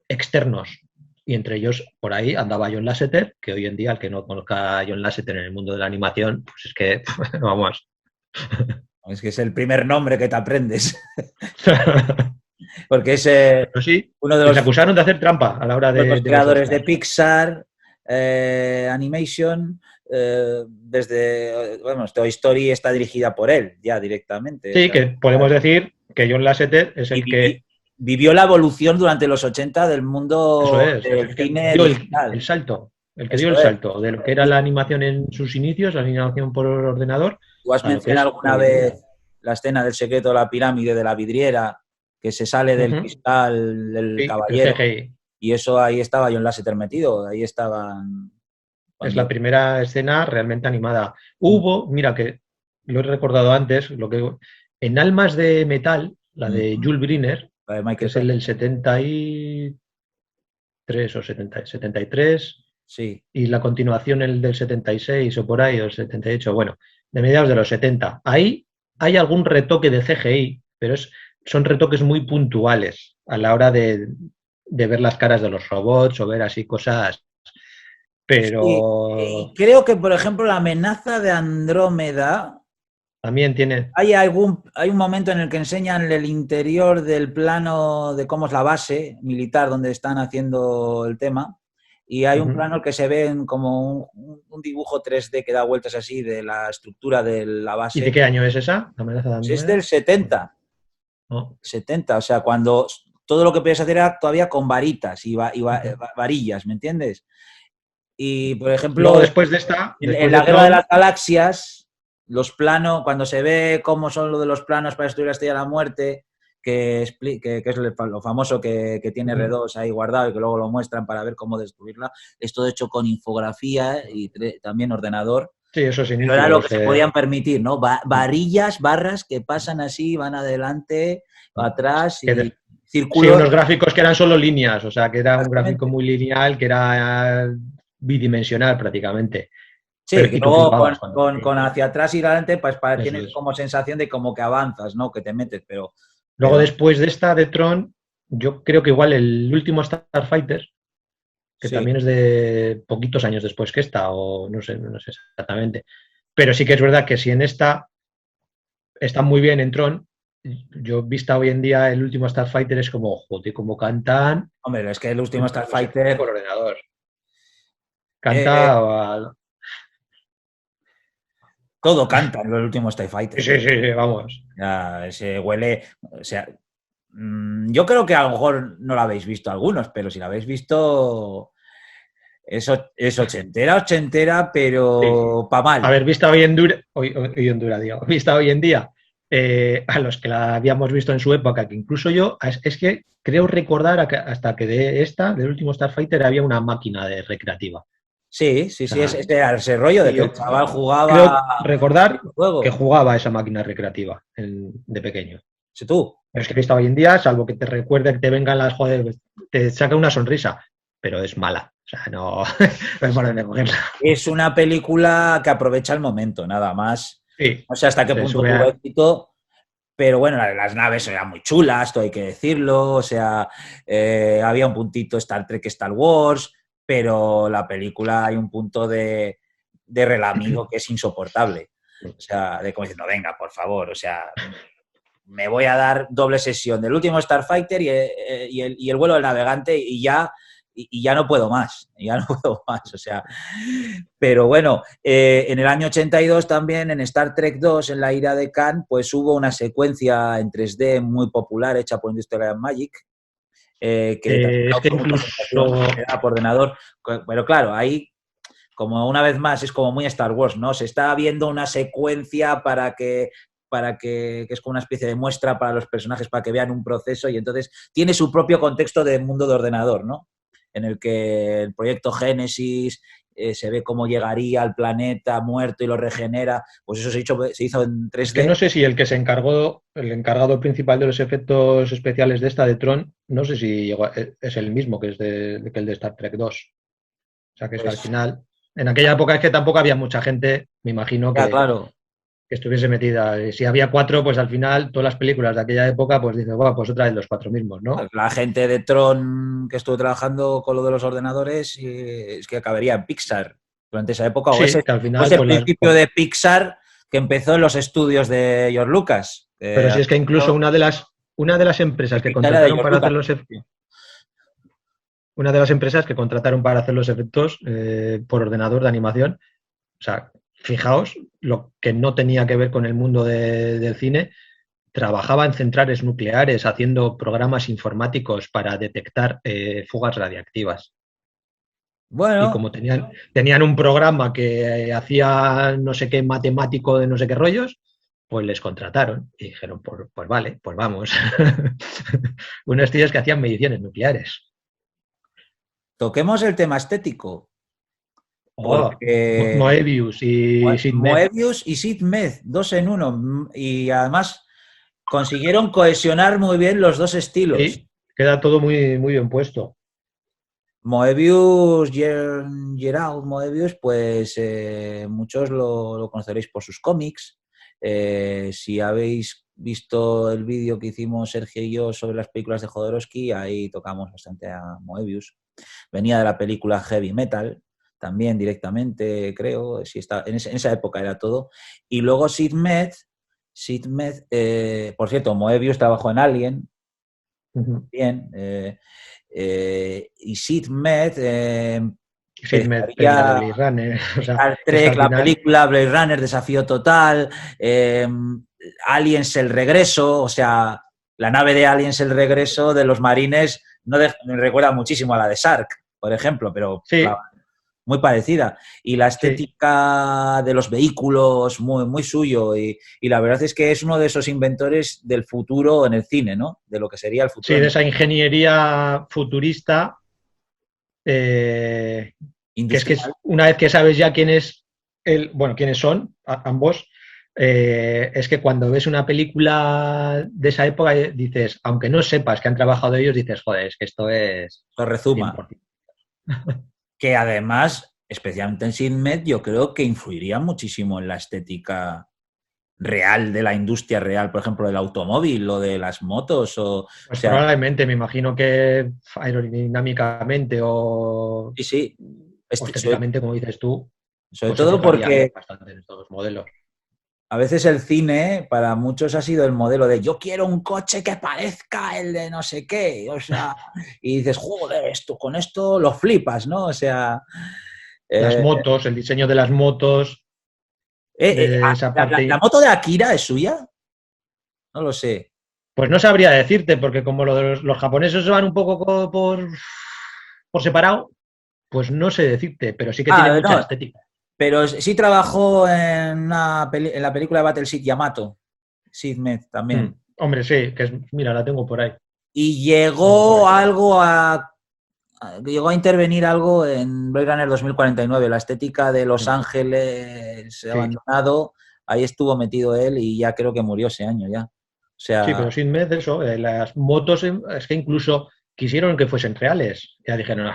externos. Y entre ellos, por ahí andaba John Lasseter, que hoy en día, el que no conozca a John Lasseter en el mundo de la animación, pues es que, vamos. es que es el primer nombre que te aprendes. Porque es Pero sí, uno de les los acusaron de hacer trampa a la hora de los creadores de Oscars. Pixar, Animation, desde, bueno, Toy Story está dirigida por él ya directamente. O Sí, sea, que podemos decir que John Lasseter es y el que, vivió la evolución durante los 80 del eso mundo es del el que cine dio el digital. salto, el que dio Eso el es. salto de lo que era la animación en sus inicios, la animación por ordenador, Tú has a lo que mencionado es alguna hoy en día. vez la escena del secreto de la pirámide de la vidriera, que se sale del Uh-huh. cristal del Sí, el caballero, CGI. y eso ahí estaba John Lasseter metido, ahí estaban Es la cuando... primera escena realmente animada. Hubo, mira que lo he recordado antes, en Almas de Metal, la de Jules Briner, La de que Michael es el Bay. del 73 o 73, Sí. y la continuación el del 76 o por ahí, o el 78, bueno, de mediados de los 70. Ahí hay algún retoque de CGI, pero son retoques muy puntuales a la hora de ver las caras de los robots o ver así cosas, Sí, y pero creo que, por ejemplo, la amenaza de Andrómeda, también tiene... hay un momento en el que enseñan el interior del plano de cómo es la base militar donde están haciendo el tema, y hay un Uh-huh. plano que se ve como un dibujo 3D que da vueltas así de la estructura de la ¿Y de base. qué año es esa? ¿La amenaza de Pues es del Andrómeda? 70, No. 70, o sea, cuando todo lo que podías hacer era todavía con varitas y Uh-huh. varillas, ¿me entiendes? Y, por Luego, ejemplo, después de esta, en después de la Guerra de Tron, las Galaxias, los planos, cuando se ve cómo son lo de los planos para destruir la Estrella de la Muerte, que es lo famoso que tiene R2 ahí guardado y que luego lo muestran para ver cómo destruirla, es todo hecho con infografía y también ordenador. sí, esos Pero era lo que inicios. se podían permitir, ¿no? Varillas, barras que pasan así, van adelante, atrás y Sí, círculos. unos gráficos que eran solo líneas, o sea, que era un gráfico Exactamente. muy lineal, que era bidimensional prácticamente. Sí, que Y tú luego flipabas cuando con hacia atrás y adelante, pues eso tienes es. como sensación de como que avanzas, ¿no? Que te metes, Luego, pero después de esta de Tron, yo creo que igual el último Starfighter, que sí. también es de poquitos años después que esta, o no sé exactamente. Pero sí que es verdad que si en esta está muy bien en Tron, yo vista hoy en día el último Starfighter es como, joder, como cantan, Hombre, es que el último no sé, por Starfighter, ordenador. eh, Canta, Todo canta en los últimos TIE Fighters. Sí, vamos. Ya, se huele, o sea, yo creo que a lo mejor no lo habéis visto algunos, pero si lo habéis visto, es ochentera, pero Sí. pa' mal. A ver, vista hoy en dura, digo, vista hoy en día, a los que la habíamos visto en su época, que incluso yo, es que creo recordar hasta que del último Starfighter había una máquina de recreativa. Sí, O sea, ese rollo de y que el yo chaval jugaba creo recordar que juego. jugaba a esa máquina recreativa de pequeño. Si tú, Pero es que vista hoy en día, salvo que te recuerde que te vengan las joder, te saca una sonrisa, pero es mala. O sea, no, no hay manera de cogerla. es una película que aprovecha el momento, nada más. Sí, No sé hasta qué se punto sube tuvo a... éxito, pero bueno, las naves eran muy chulas, todo hay que decirlo. O sea, había un puntito Star Trek, Star Wars, pero la película hay un punto de relamido que es insoportable. O sea, de como diciendo, venga, por favor, o sea, me voy a dar doble sesión del último Starfighter y el vuelo del navegante y ya no puedo más, ya no puedo más, o sea, pero bueno, en el año 82 también en Star Trek 2, en la ira de Khan, pues hubo una secuencia en 3D muy popular hecha por Industrial Light and Magic, que también es que causó mucha sensación incluso por ordenador, pero claro, ahí como una vez más es como muy Star Wars, ¿no? Se está viendo una secuencia que es como una especie de muestra para los personajes para que vean un proceso y entonces tiene su propio contexto de mundo de ordenador, ¿no? En el que el proyecto Génesis se ve cómo llegaría al planeta muerto y lo regenera, pues eso se hizo en es que 3D. no sé si el encargado principal de los efectos especiales de esta de Tron, no sé si es el mismo que que el de Star Trek 2. O sea, que es que al Pues final, en aquella época es que tampoco había mucha gente, me imagino, ya, claro. que estuviese metida. Y si había 4, pues al final todas las películas de aquella época, pues dices, bueno, pues otra vez los 4 mismos, ¿no? La gente de Tron que estuvo trabajando con lo de los ordenadores es que acabaría en Pixar durante esa época, Sí, que al o es final, el principio de Pixar que empezó en los estudios de George Lucas. pero si es que incluso una de las empresas que Pixar era de contrataron George para hacer Lucas. una de las empresas que contrataron para hacer los efectos por ordenador de animación, o sea, fijaos, lo que no tenía que ver con el mundo del cine, trabajaba en centrales nucleares haciendo programas informáticos para detectar fugas radiactivas. Y Bueno, como tenían un programa que hacía no sé qué matemático de no sé qué rollos, pues les contrataron y dijeron, pues vale, pues vamos. Unos tíos que hacían mediciones nucleares. toquemos el tema estético, Oh, porque Moebius y Sid Mead. Moebius y Sid Mead, dos en uno, y además consiguieron cohesionar muy bien los dos estilos. Sí, queda todo muy, muy bien puesto. Moebius, Gerald Moebius, pues muchos lo conoceréis por sus cómics. Si habéis visto el vídeo que hicimos Sergio y yo sobre las películas de Jodorowsky, ahí tocamos bastante a Moebius. Venía de la película Heavy Metal, también directamente, creo, si está, en esa época era todo. Y luego Sid Mead, por cierto, Moebius trabajó en Alien, bien, y Sid Mead Sid Mead, pelis de empezaría Blade Runner. O sea, Star es que Trek, al la final, película Blade Runner, Desafío Total, Aliens, El Regreso, o sea, la nave de Aliens, El Regreso de los marines me recuerda muchísimo a la de Sark, por ejemplo, pero sí, muy parecida. Y la sí, estética de los vehículos, muy, muy suyo. Y la verdad es que es uno de esos inventores del futuro en el cine, ¿no? De lo que sería el sí, futuro de en el esa ingeniería futurista, que es industrial. una vez que sabes ya quién es bueno, quiénes son ambos, es que cuando ves una película de esa época dices, aunque no sepas que han trabajado ellos, dices, joder, es que esto es Torrezuma. 100%. Que además, especialmente en Sidmed, yo creo que influiría muchísimo en la estética real de la industria real, por ejemplo, del automóvil o de las motos. O Pues sea, probablemente, me imagino que aerodinámicamente o sí, sí. estéticamente, como dices tú, Sobre pues se todo fijaría porque bastante en estos modelos. a veces el cine para muchos ha sido el modelo de yo quiero un coche que parezca el de no sé qué, o sea, y dices, joder, esto, con esto lo flipas, ¿no? O sea, Las eh, motos, el diseño de las motos, de esa parte. ¿La moto de Akira es suya? No lo sé. Pues no sabría decirte, porque como los japoneses van un poco por separado, pues no sé decirte, pero sí que tiene mucha No, estética. pero sí trabajó en la película de Battle Seed Yamato, Sid Med también. Hombre, sí, mira, la tengo por ahí. Y llegó llegó a intervenir algo en Blade Runner 2049, la estética de Los Ángeles abandonado, ahí estuvo metido él y ya creo que murió ese año ya. O sea, sí, pero sin mes de eso, las motos es que incluso quisieron que fuesen reales. Ya dijeron,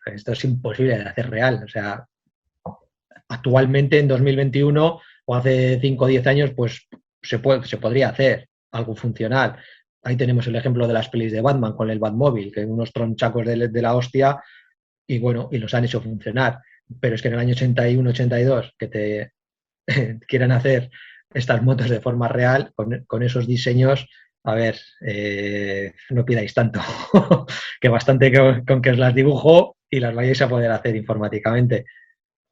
esto es imposible de hacer real. O sea, actualmente en 2021 o hace 5 o 10 años, pues se podría hacer algo funcional. Ahí tenemos el ejemplo de las pelis de Batman con el Batmóvil, que unos tronchacos de la hostia y bueno, y los han hecho funcionar. Pero es que en el año 81, 82, que te quieran hacer estas motos de forma real, con esos diseños, a ver, no pidáis tanto, que bastante con que os las dibujo y las vayáis a poder hacer informáticamente.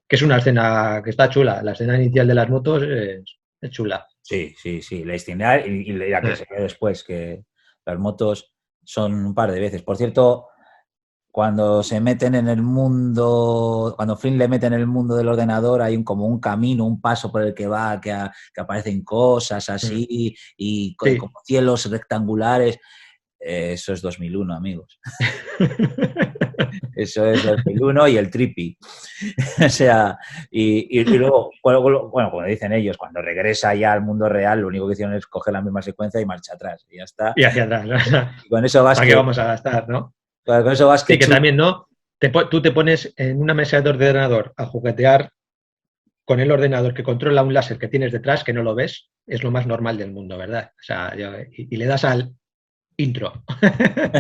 Que es una escena que está chula. La escena inicial de las motos es chula. Sí, la escena y la que se ve después, que las motos son un par de veces. Por cierto, cuando se meten en el mundo, cuando Flynn le mete en el mundo del ordenador, hay como un camino, un paso por el que va, que aparecen cosas así y como cielos rectangulares. Eso es 2001, amigos. Eso es 2001 y el trippy. O sea, y luego, bueno, como dicen ellos, cuando regresa ya al mundo real, lo único que hicieron es coger la misma secuencia y marcha atrás. Y ya está. Y hacia atrás. Y con eso vas ¿Para qué vamos a gastar, no? Con eso vas que también, ¿no? Tú te pones en una mesa de ordenador a juguetear con el ordenador que controla un láser que tienes detrás, que no lo ves, es lo más normal del mundo, ¿verdad? O sea, y le das al intro.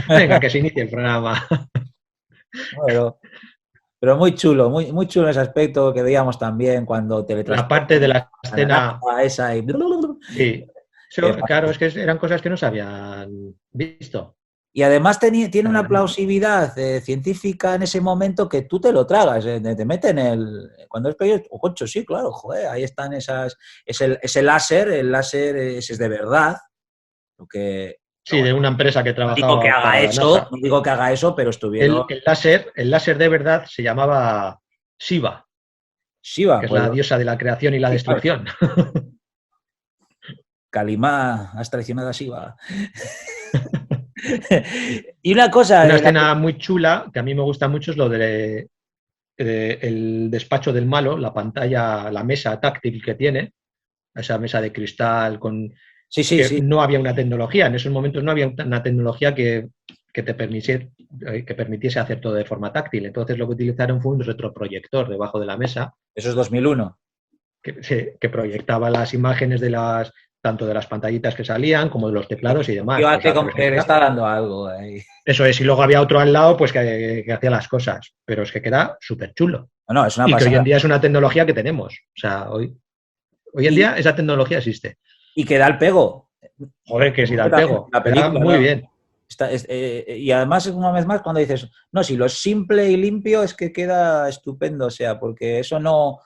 Venga, que se inicie el programa. Pero muy chulo, muy chulo ese aspecto que veíamos también cuando La parte de la escena. Esa y... Sí. Claro, es que eran cosas que no se habían visto. Y además tiene una plausibilidad científica en ese momento que tú te lo tragas, te meten cuando es pequeño, concho, sí, claro, joder, ahí están ese láser, el láser es de verdad, lo que... Sí, de una empresa que trabajaba. No digo que haga eso, pero estuvieron... El láser de verdad se llamaba Shiva. Shiva, que es la diosa de la creación y la destrucción. Kalimá, has traicionado a Shiva. Y una cosa... Una escena muy chula, que a mí me gusta mucho, es lo de el despacho del malo, la pantalla, la mesa táctil que tiene, esa mesa de cristal con... Sí. No había una tecnología, en esos momentos no había una tecnología que te permitiese hacer todo de forma táctil. Entonces lo que utilizaron fue un retroproyector debajo de la mesa. Eso es 2001. Que proyectaba las imágenes tanto de las pantallitas que salían como de los teclados y demás. Que le está dando algo ahí. Eso es, y luego había otro al lado pues que hacía las cosas, pero es que queda súper chulo. No, es una y pasada. que hoy en día es una tecnología que tenemos. O sea, hoy en día esa tecnología existe. Y que da el pego. Joder, que si da el pego. La película, muy bien. Y además, una vez más, cuando dices, no, si lo simple y limpio es que queda estupendo, o sea, porque eso no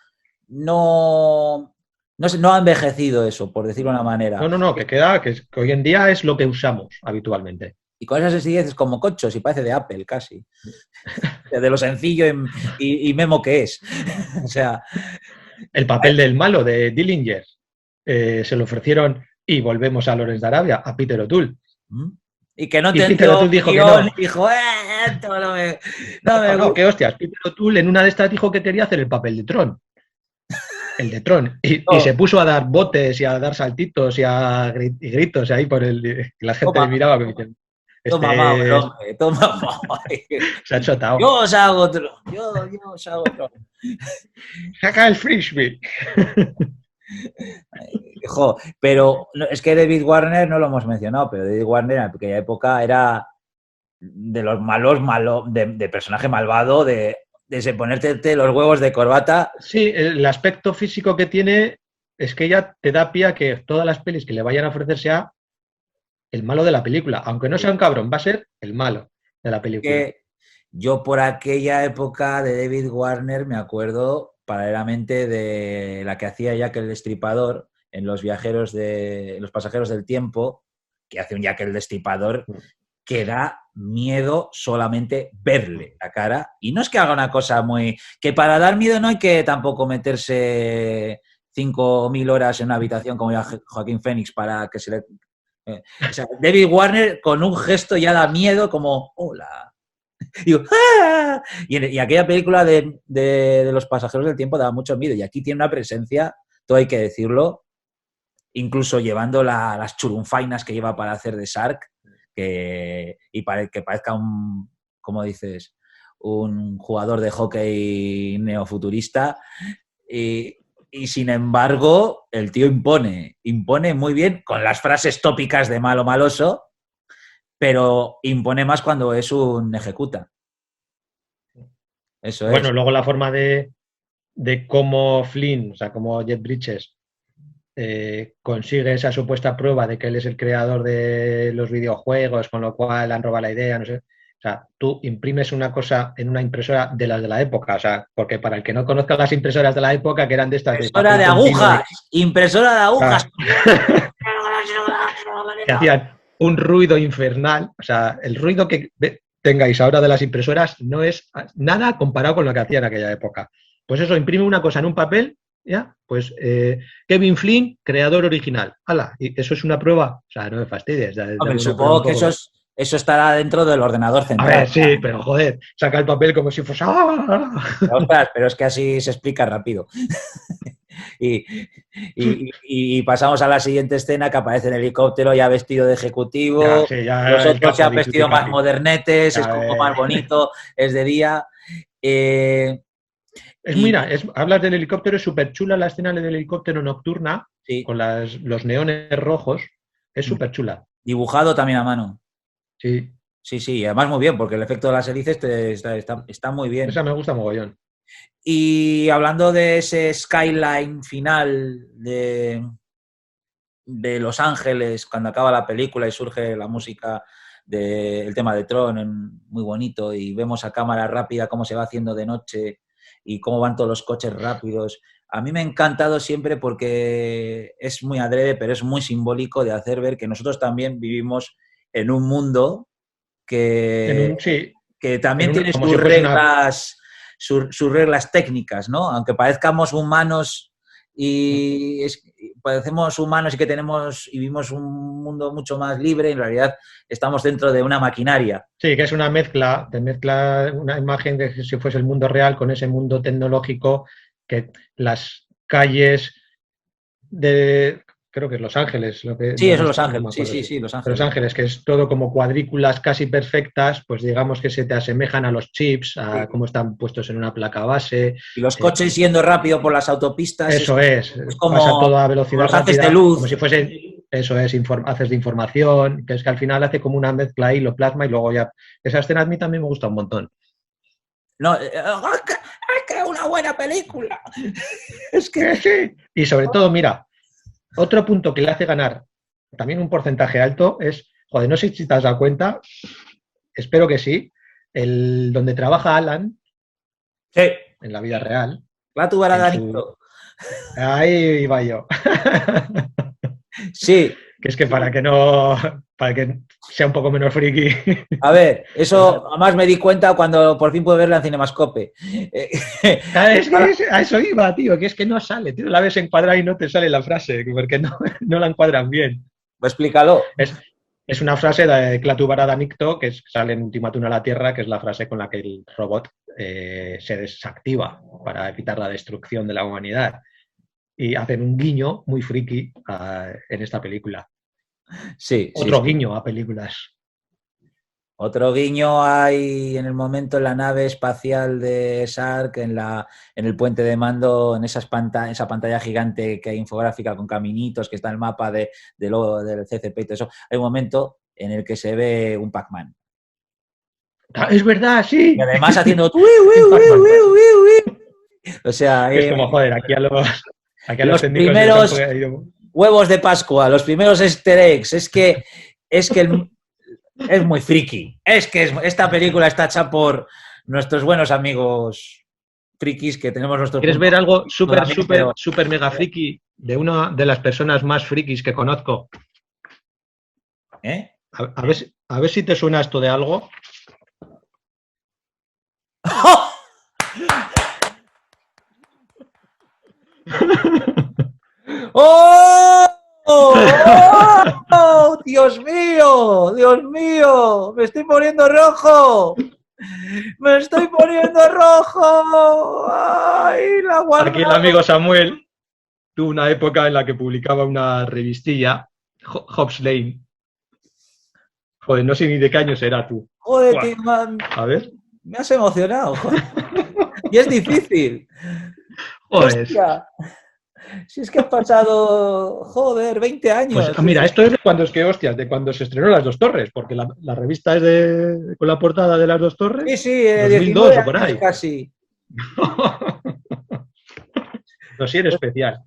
ha envejecido eso, por decirlo de una manera. No, que hoy en día es lo que usamos habitualmente. Y con esas sencillez como cochos, y parece de Apple casi. De lo sencillo y memo que es. O sea... El papel del malo de Dillinger se lo ofrecieron, y volvemos a Lawrence de Arabia, a Peter O'Toole. Y que no te Peter O'Toole dijo que no. Dijo, no, que hostias, Peter O'Toole en una de estas dijo que quería hacer el papel de Tron. El de Tron. Y se puso a dar botes y a dar saltitos y a gritos ahí por la gente le miraba que me dice, toma, se ha chotado. Yo os hago Tron. Yo os hago Tron. Saca el frisbee. Pero es que David Warner no lo hemos mencionado, pero David Warner en aquella época era de los malos, de personaje malvado, de ponerte los huevos de corbata. Sí, el aspecto físico que tiene es que ya te da pie a que todas las pelis que le vayan a ofrecer sea el malo de la película. Aunque no sea un cabrón, va a ser el malo de la película. Yo por aquella época de David Warner me acuerdo paralelamente de la que hacía Jack el Destripador en Los pasajeros del tiempo, que hace un Jack el Destripador que da miedo solamente verle la cara. Y no es que haga una cosa muy... Que para dar miedo no hay que tampoco meterse 5.000 horas en una habitación como ya Joaquín Phoenix para que se le... o sea, David Warner con un gesto ya da miedo como, hola. Digo, ¡ah! Y aquella película de Los pasajeros del tiempo daba mucho miedo. Y aquí tiene una presencia, todo hay que decirlo, incluso llevando las churunfainas que lleva para hacer de Shark, que parezca como dices, un jugador de hockey neofuturista. Y sin embargo, el tío impone muy bien con las frases tópicas de malo maloso, pero impone más cuando es un ejecuta. Eso es. Bueno, luego la forma de cómo Flynn, o sea, cómo Jeff Bridges consigue esa supuesta prueba de que él es el creador de los videojuegos, con lo cual han robado la idea, no sé. O sea, tú imprimes una cosa en una impresora de las de la época, o sea, porque para el que no conozca las impresoras de la época, que eran de estas... Impresora de agujas, impresora de agujas. Que hacían un ruido infernal, o sea, el ruido que tengáis ahora de las impresoras no es nada comparado con lo que hacían en aquella época. Pues eso, imprime una cosa en un papel, ¿ya? Pues Kevin Flynn, creador original. ¡Hala! ¿Y eso es una prueba? O sea, no me fastidies. Hombre, supongo que eso estará dentro del ordenador central. A ver, sí, pero joder, saca el papel como si fuese... Pero es que así se explica rápido. Y pasamos a la siguiente escena, que aparece en el helicóptero ya vestido de ejecutivo, los otros se han vestido más modernetes, es como más bonito, es de día. Mira, hablas del helicóptero, es súper chula la escena del helicóptero nocturna, sí, con los neones rojos, es súper chula. Dibujado también a mano. Sí. Sí, y además muy bien, porque el efecto de las hélices está muy bien. Esa me gusta mogollón. Y hablando de ese skyline final de Los Ángeles, cuando acaba la película y surge la música del tema de Tron, muy bonito, y vemos a cámara rápida cómo se va haciendo de noche y cómo van todos los coches rápidos. A mí me ha encantado siempre porque es muy adrede, pero es muy simbólico de hacer ver que nosotros también vivimos en un mundo que también tiene sus reglas... Sus reglas técnicas, ¿no? Aunque parezcamos humanos y parecemos humanos y que vivimos un mundo mucho más libre, en realidad estamos dentro de una maquinaria. Sí, que es una mezcla una imagen de si fuese el mundo real con ese mundo tecnológico, que las calles creo que es Los Ángeles. Sí, eso es Los Ángeles. Sí, Los Ángeles. Los Ángeles, que es todo como cuadrículas casi perfectas, pues digamos que se te asemejan a los chips, a cómo están puestos en una placa base. Y los coches yendo rápido por las autopistas. Eso es como pasa toda a velocidad rápida, de luz. Como si fuese, eso es, haces de información, que es que al final hace como una mezcla ahí, lo plasma y luego ya... Esa escena a mí también me gusta un montón. No, es que es una buena película. Es que sí. Y sobre todo, mira... Otro punto que le hace ganar también un porcentaje alto es, joder, no sé si te has dado cuenta, espero que sí, donde trabaja Alan, sí, en la vida real. Clatu Baradanito. Ahí va yo. Sí. Que es que para que sea un poco menos friki. A ver, eso además me di cuenta cuando por fin pude verla en Cinemascope. Es que a eso iba, tío, que es que no sale, tío, la ves encuadrada y no te sale la frase, porque no la encuadran bien. Pues explícalo. Es una frase de Klaatu Barada Nikto, que sale en Ultimátum a la Tierra, que es la frase con la que el robot se desactiva para evitar la destrucción de la humanidad. Y hacen un guiño muy friki en esta película. Sí. Otro guiño a películas. Otro guiño hay en el momento en la nave espacial de Sark, en el puente de mando, en esa pantalla gigante que hay infográfica con caminitos, que está el mapa del CCP y todo eso. Hay un momento en el que se ve un Pac-Man. Es verdad, sí. Y además haciendo... O sea... Es como, joder, aquí a los primeros huevos de Pascua, los primeros easter eggs, es que es muy friki. Es que esta película está hecha por nuestros buenos amigos frikis que tenemos nuestros... ¿Quieres ver algo súper mega friki de una de las personas más frikis que conozco? A ver si te suena esto de algo. ¡Oh! ¡Oh! ¡Dios mío! ¡Dios mío! ¡Me estoy poniendo rojo! ¡Me estoy poniendo rojo! ¡Ay, la guarda! Aquí el amigo Samuel tuvo una época en la que publicaba una revistilla, Hobbs Lane. Joder, no sé ni de qué año será tú. Joder, tío, man. A ver. Me has emocionado, joder. Y es difícil. Joder. Hostia. Si es que han pasado, joder, 20 años. Pues mira, esto es de cuando de cuando se estrenó Las Dos Torres, porque la revista es con la portada de Las Dos Torres. Sí, 2002 o por ahí. Casi. Dossier especial.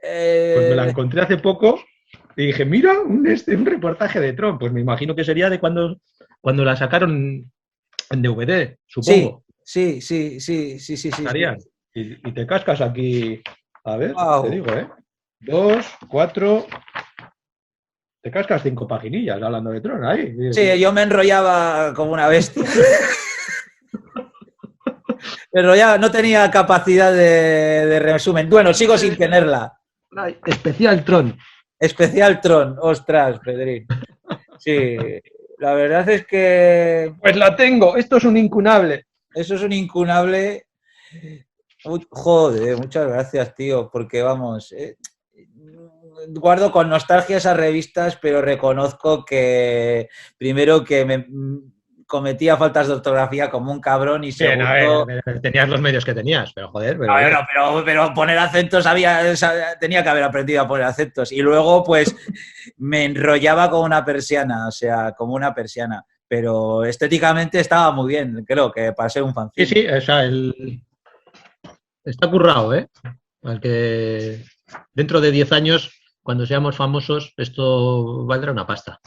Pues me la encontré hace poco y dije, mira, un reportaje de Tron. Pues me imagino que sería de cuando la sacaron en DVD, supongo. Sí. Y te cascas aquí, a ver, wow. Te digo, 2, 4... Te cascas 5 paginillas hablando de Tron ahí. Sí, yo me enrollaba como una bestia. Me enrollaba, no tenía capacidad de resumen. Bueno, sigo sin tenerla. Especial Tron. Especial Tron, ostras, Pedrín. Sí, la verdad es que... Pues la tengo, esto es un incunable. Eso es un incunable. Joder, muchas gracias, tío, porque vamos... guardo con nostalgia esas revistas, pero reconozco que primero que me cometía faltas de ortografía como un cabrón y segundo... Bien, a ver, tenías los medios que tenías, pero joder... Pero poner acentos tenía que haber aprendido a poner acentos y luego pues me enrollaba como una persiana, o sea, como una persiana, pero estéticamente estaba muy bien, creo que pasé un fanzine. Sí, o sea, está currado, ¿eh? Que dentro de 10 años, cuando seamos famosos, esto valdrá una pasta.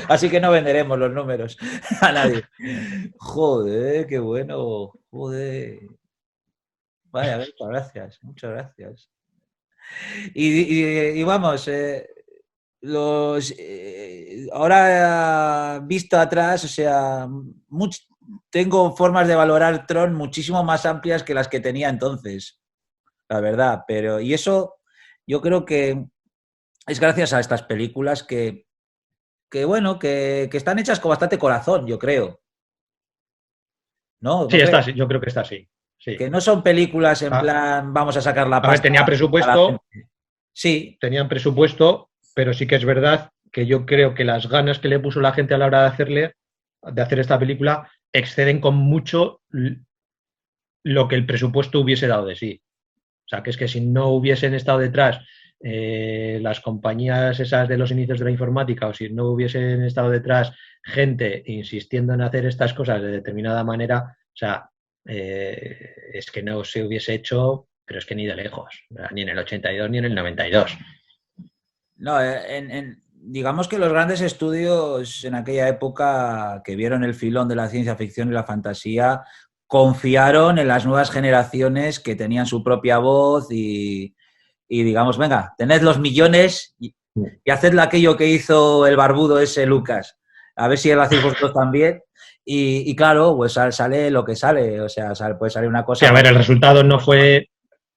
Así que no venderemos los números a nadie. Joder, qué bueno. Joder. Vaya, muchas gracias. Y vamos, ahora visto atrás, o sea, tengo formas de valorar Tron muchísimo más amplias que las que tenía entonces, la verdad. Y eso yo creo que es gracias a estas películas que están hechas con bastante corazón, yo creo. ¿No? Sí, yo creo que está así. Sí. Que no son películas en plan, vamos a sacar la pasta. A ver, tenía presupuesto. Sí. Tenían presupuesto, pero sí que es verdad que yo creo que las ganas que le puso la gente a la hora de hacer esta película, exceden con mucho lo que el presupuesto hubiese dado de sí. O sea, que es que si no hubiesen estado detrás las compañías esas de los inicios de la informática, o si no hubiesen estado detrás gente insistiendo en hacer estas cosas de determinada manera, o sea, es que no se hubiese hecho, pero es que ni de lejos, ni en el 82 ni en el 92. No, digamos que los grandes estudios en aquella época que vieron el filón de la ciencia ficción y la fantasía confiaron en las nuevas generaciones que tenían su propia voz y digamos, venga, tened los millones y haced aquello que hizo el barbudo ese Lucas. A ver si lo hacéis vosotros también. Y claro, pues sale lo que sale. O sea, puede salir una cosa... Sí, a ver, el resultado no fue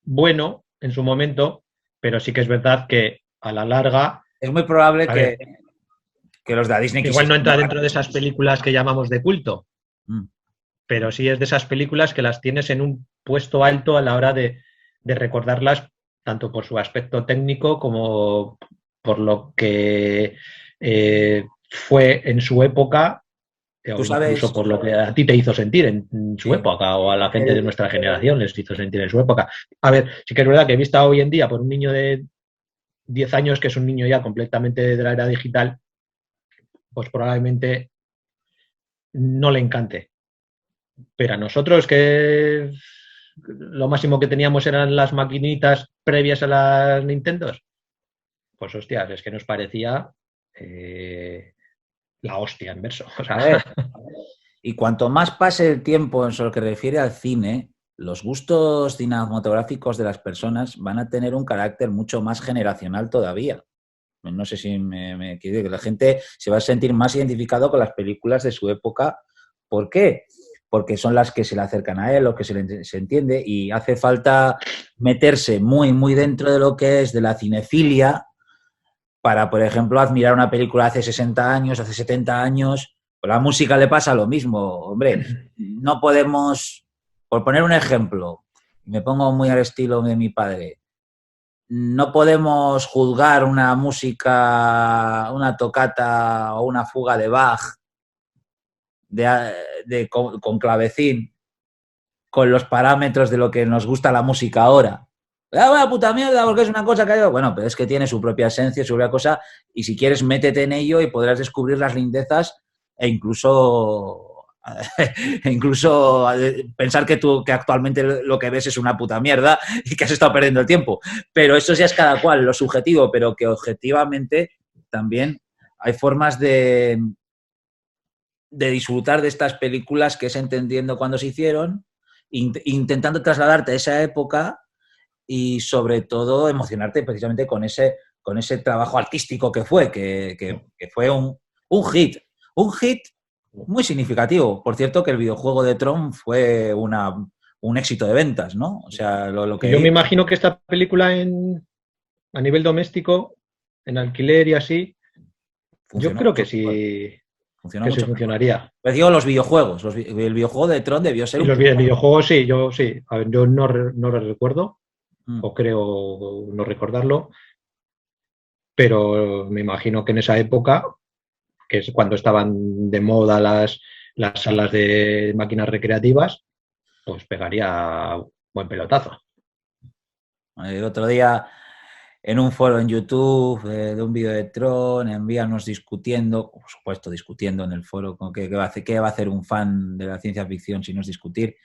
bueno en su momento, pero sí que es verdad que a la larga... Es muy probable que los de Disney... Igual no entra dentro de esas películas que llamamos de culto, pero sí es de esas películas que las tienes en un puesto alto a la hora de recordarlas, tanto por su aspecto técnico como por lo que fue en su época, o incluso por lo que a ti te hizo sentir en su época, o a la gente de nuestra generación les hizo sentir en su época. A ver, sí que es verdad que vista hoy en día por un niño de 10 años, que es un niño ya completamente de la era digital, pues probablemente no le encante. Pero a nosotros, que lo máximo que teníamos eran las maquinitas previas a las Nintendos, pues hostias, es que nos parecía la hostia en verso. O sea, Y cuanto más pase el tiempo en lo que refiere al cine, los gustos cinematográficos de las personas van a tener un carácter mucho más generacional todavía. No sé si me quiere decir que la gente se va a sentir más identificado con las películas de su época. ¿Por qué? Porque son las que se le acercan a él, lo que se entiende, y hace falta meterse muy, muy dentro de lo que es de la cinefilia para, por ejemplo, admirar una película hace 60 años, hace 70 años. Con la música le pasa lo mismo. Hombre, no podemos, por poner un ejemplo, me pongo muy al estilo de mi padre, no podemos juzgar una música, una tocata o una fuga de Bach con clavecín con los parámetros de lo que nos gusta la música ahora. ¡Ah, vaya puta mierda! Porque es una cosa que yo... Bueno, pero es que tiene su propia esencia, su propia cosa, y si quieres, métete en ello y podrás descubrir las lindezas e incluso pensar que actualmente lo que ves es una puta mierda y que has estado perdiendo el tiempo. Pero eso ya es cada cual, lo subjetivo, pero que objetivamente también hay formas de disfrutar de estas películas que es entendiendo cuándo se hicieron, intentando trasladarte a esa época y sobre todo emocionarte precisamente con ese trabajo artístico que fue, que fue un hit muy significativo. Por cierto, que el videojuego de Tron fue un éxito de ventas, ¿no? O sea, lo que... Yo me imagino que esta película a nivel doméstico, en alquiler y así, yo creo que sí. Funcionó mucho. Funcionaría. Pero digo los videojuegos. El videojuego de Tron debió ser los videojuegos sí, yo sí. A ver, yo no lo recuerdo, o creo no recordarlo, pero me imagino que en esa época, que es cuando estaban de moda las salas de máquinas recreativas, pues pegaría buen pelotazo. El otro día, en un foro en YouTube de un vídeo de Tron, envíanos discutiendo, por supuesto discutiendo en el foro, con qué va a hacer un fan de la ciencia ficción si no es discutir,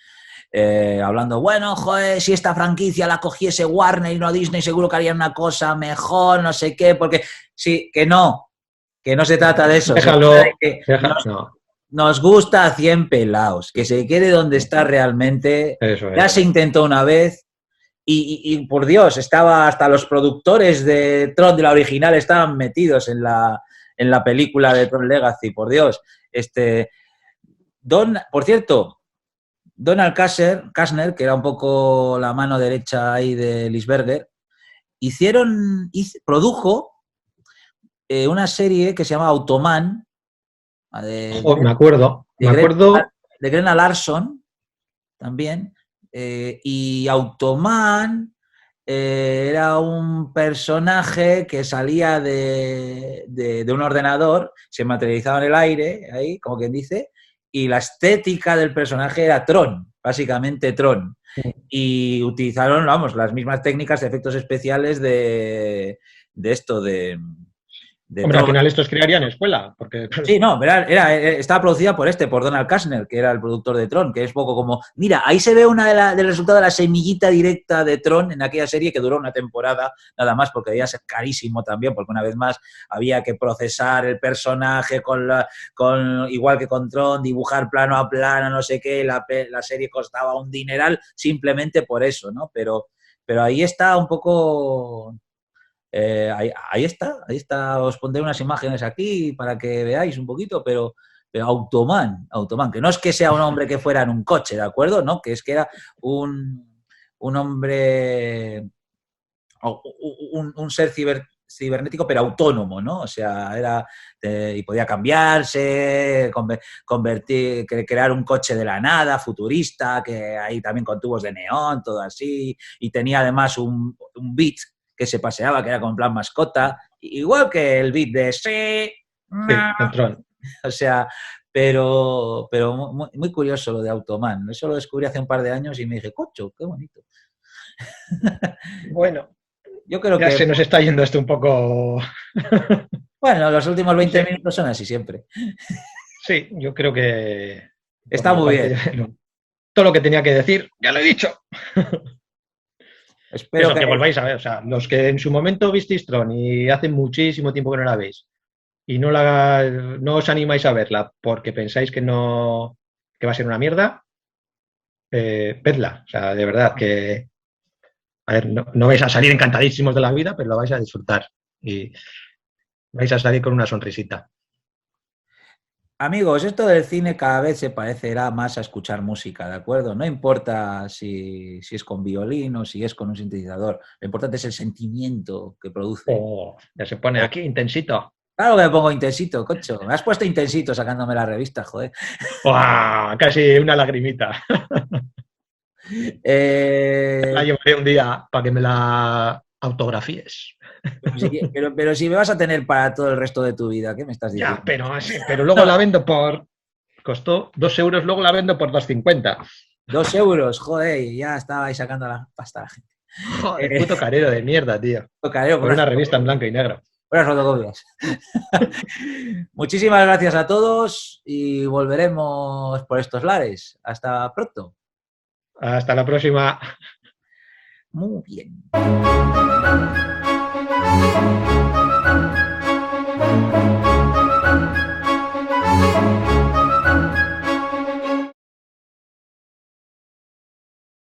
hablando, bueno, joder, si esta franquicia la cogiese Warner y no Disney, seguro que harían una cosa mejor, no sé qué, porque sí, que no se trata de eso. Déjalo, nos gusta a 100 pelaos, que se quede donde está realmente. Eso es. Ya se intentó una vez. Y por Dios, estaba hasta los productores de Tron, de la original, estaban metidos en la película de Tron Legacy, por Dios. Por cierto, Donald Kastner, que era un poco la mano derecha ahí de Lisberger, produjo una serie que se llama Automan. Me acuerdo. De Grena Larson, también. Y Automan era un personaje que salía de un ordenador, se materializaba en el aire, ahí, como quien dice, y la estética del personaje era Tron, básicamente Tron. Y utilizaron, vamos, las mismas técnicas de efectos especiales de esto, Hombre, al final estos crearían escuela. Porque... Sí, no, estaba producida por Donald Kastner, que era el productor de Tron, que es poco como... Mira, ahí se ve del resultado de la semillita directa de Tron en aquella serie que duró una temporada, nada más, porque debía ser carísimo también, porque una vez más había que procesar el personaje igual que con Tron, dibujar plano a plano, no sé qué, la serie costaba un dineral simplemente por eso, ¿no? Pero ahí está un poco... ahí está, os pondré unas imágenes aquí para que veáis un poquito, pero Automan, que no es que sea un hombre que fuera en un coche, ¿de acuerdo? No, que es que era un hombre, un ser cibernético, pero autónomo, ¿no? O sea, y podía cambiarse, crear un coche de la nada, futurista, que ahí también con tubos de neón, todo así, y tenía además un beat que se paseaba, que era como en plan mascota, igual que el beat de sí, Tron. O sea, pero muy, muy curioso lo de Automan. Eso lo descubrí hace un par de años y me dije, cocho, qué bonito. Bueno, yo creo ya se nos está yendo esto un poco... Bueno, los últimos 20 minutos son así siempre. Sí, yo creo que... Está muy bien. Todo lo que tenía que decir, ya lo he dicho. Espero que volváis a ver, o sea, los que en su momento visteis Tron y hace muchísimo tiempo que no la veis y no os animáis a verla porque pensáis que no que va a ser una mierda, vedla. O sea, de verdad que, a ver, no vais a salir encantadísimos de la vida, pero lo vais a disfrutar y vais a salir con una sonrisita. Amigos, esto del cine cada vez se parecerá más a escuchar música, ¿de acuerdo? No importa si es con violín o si es con un sintetizador. Lo importante es el sentimiento que produce. Oh, ya se pone aquí intensito. Claro que me pongo intensito, cocho. Me has puesto intensito sacándome la revista, joder. ¡Wow! Casi una lagrimita. La llevaré un día para que me la autografíes. Pero si me vas a tener para todo el resto de tu vida, ¿qué me estás diciendo? Ya, pero luego la vendo por... Costó 2 euros, luego la vendo por 2,50. 2 euros, joder, ya estaba ahí sacando la pasta a la gente. Joder, puto carero de mierda, tío. Carero, por una revista en blanco y negro. Buenas fotocopias. Muchísimas gracias a todos y volveremos por estos lares. Hasta pronto. Hasta la próxima. Muy bien.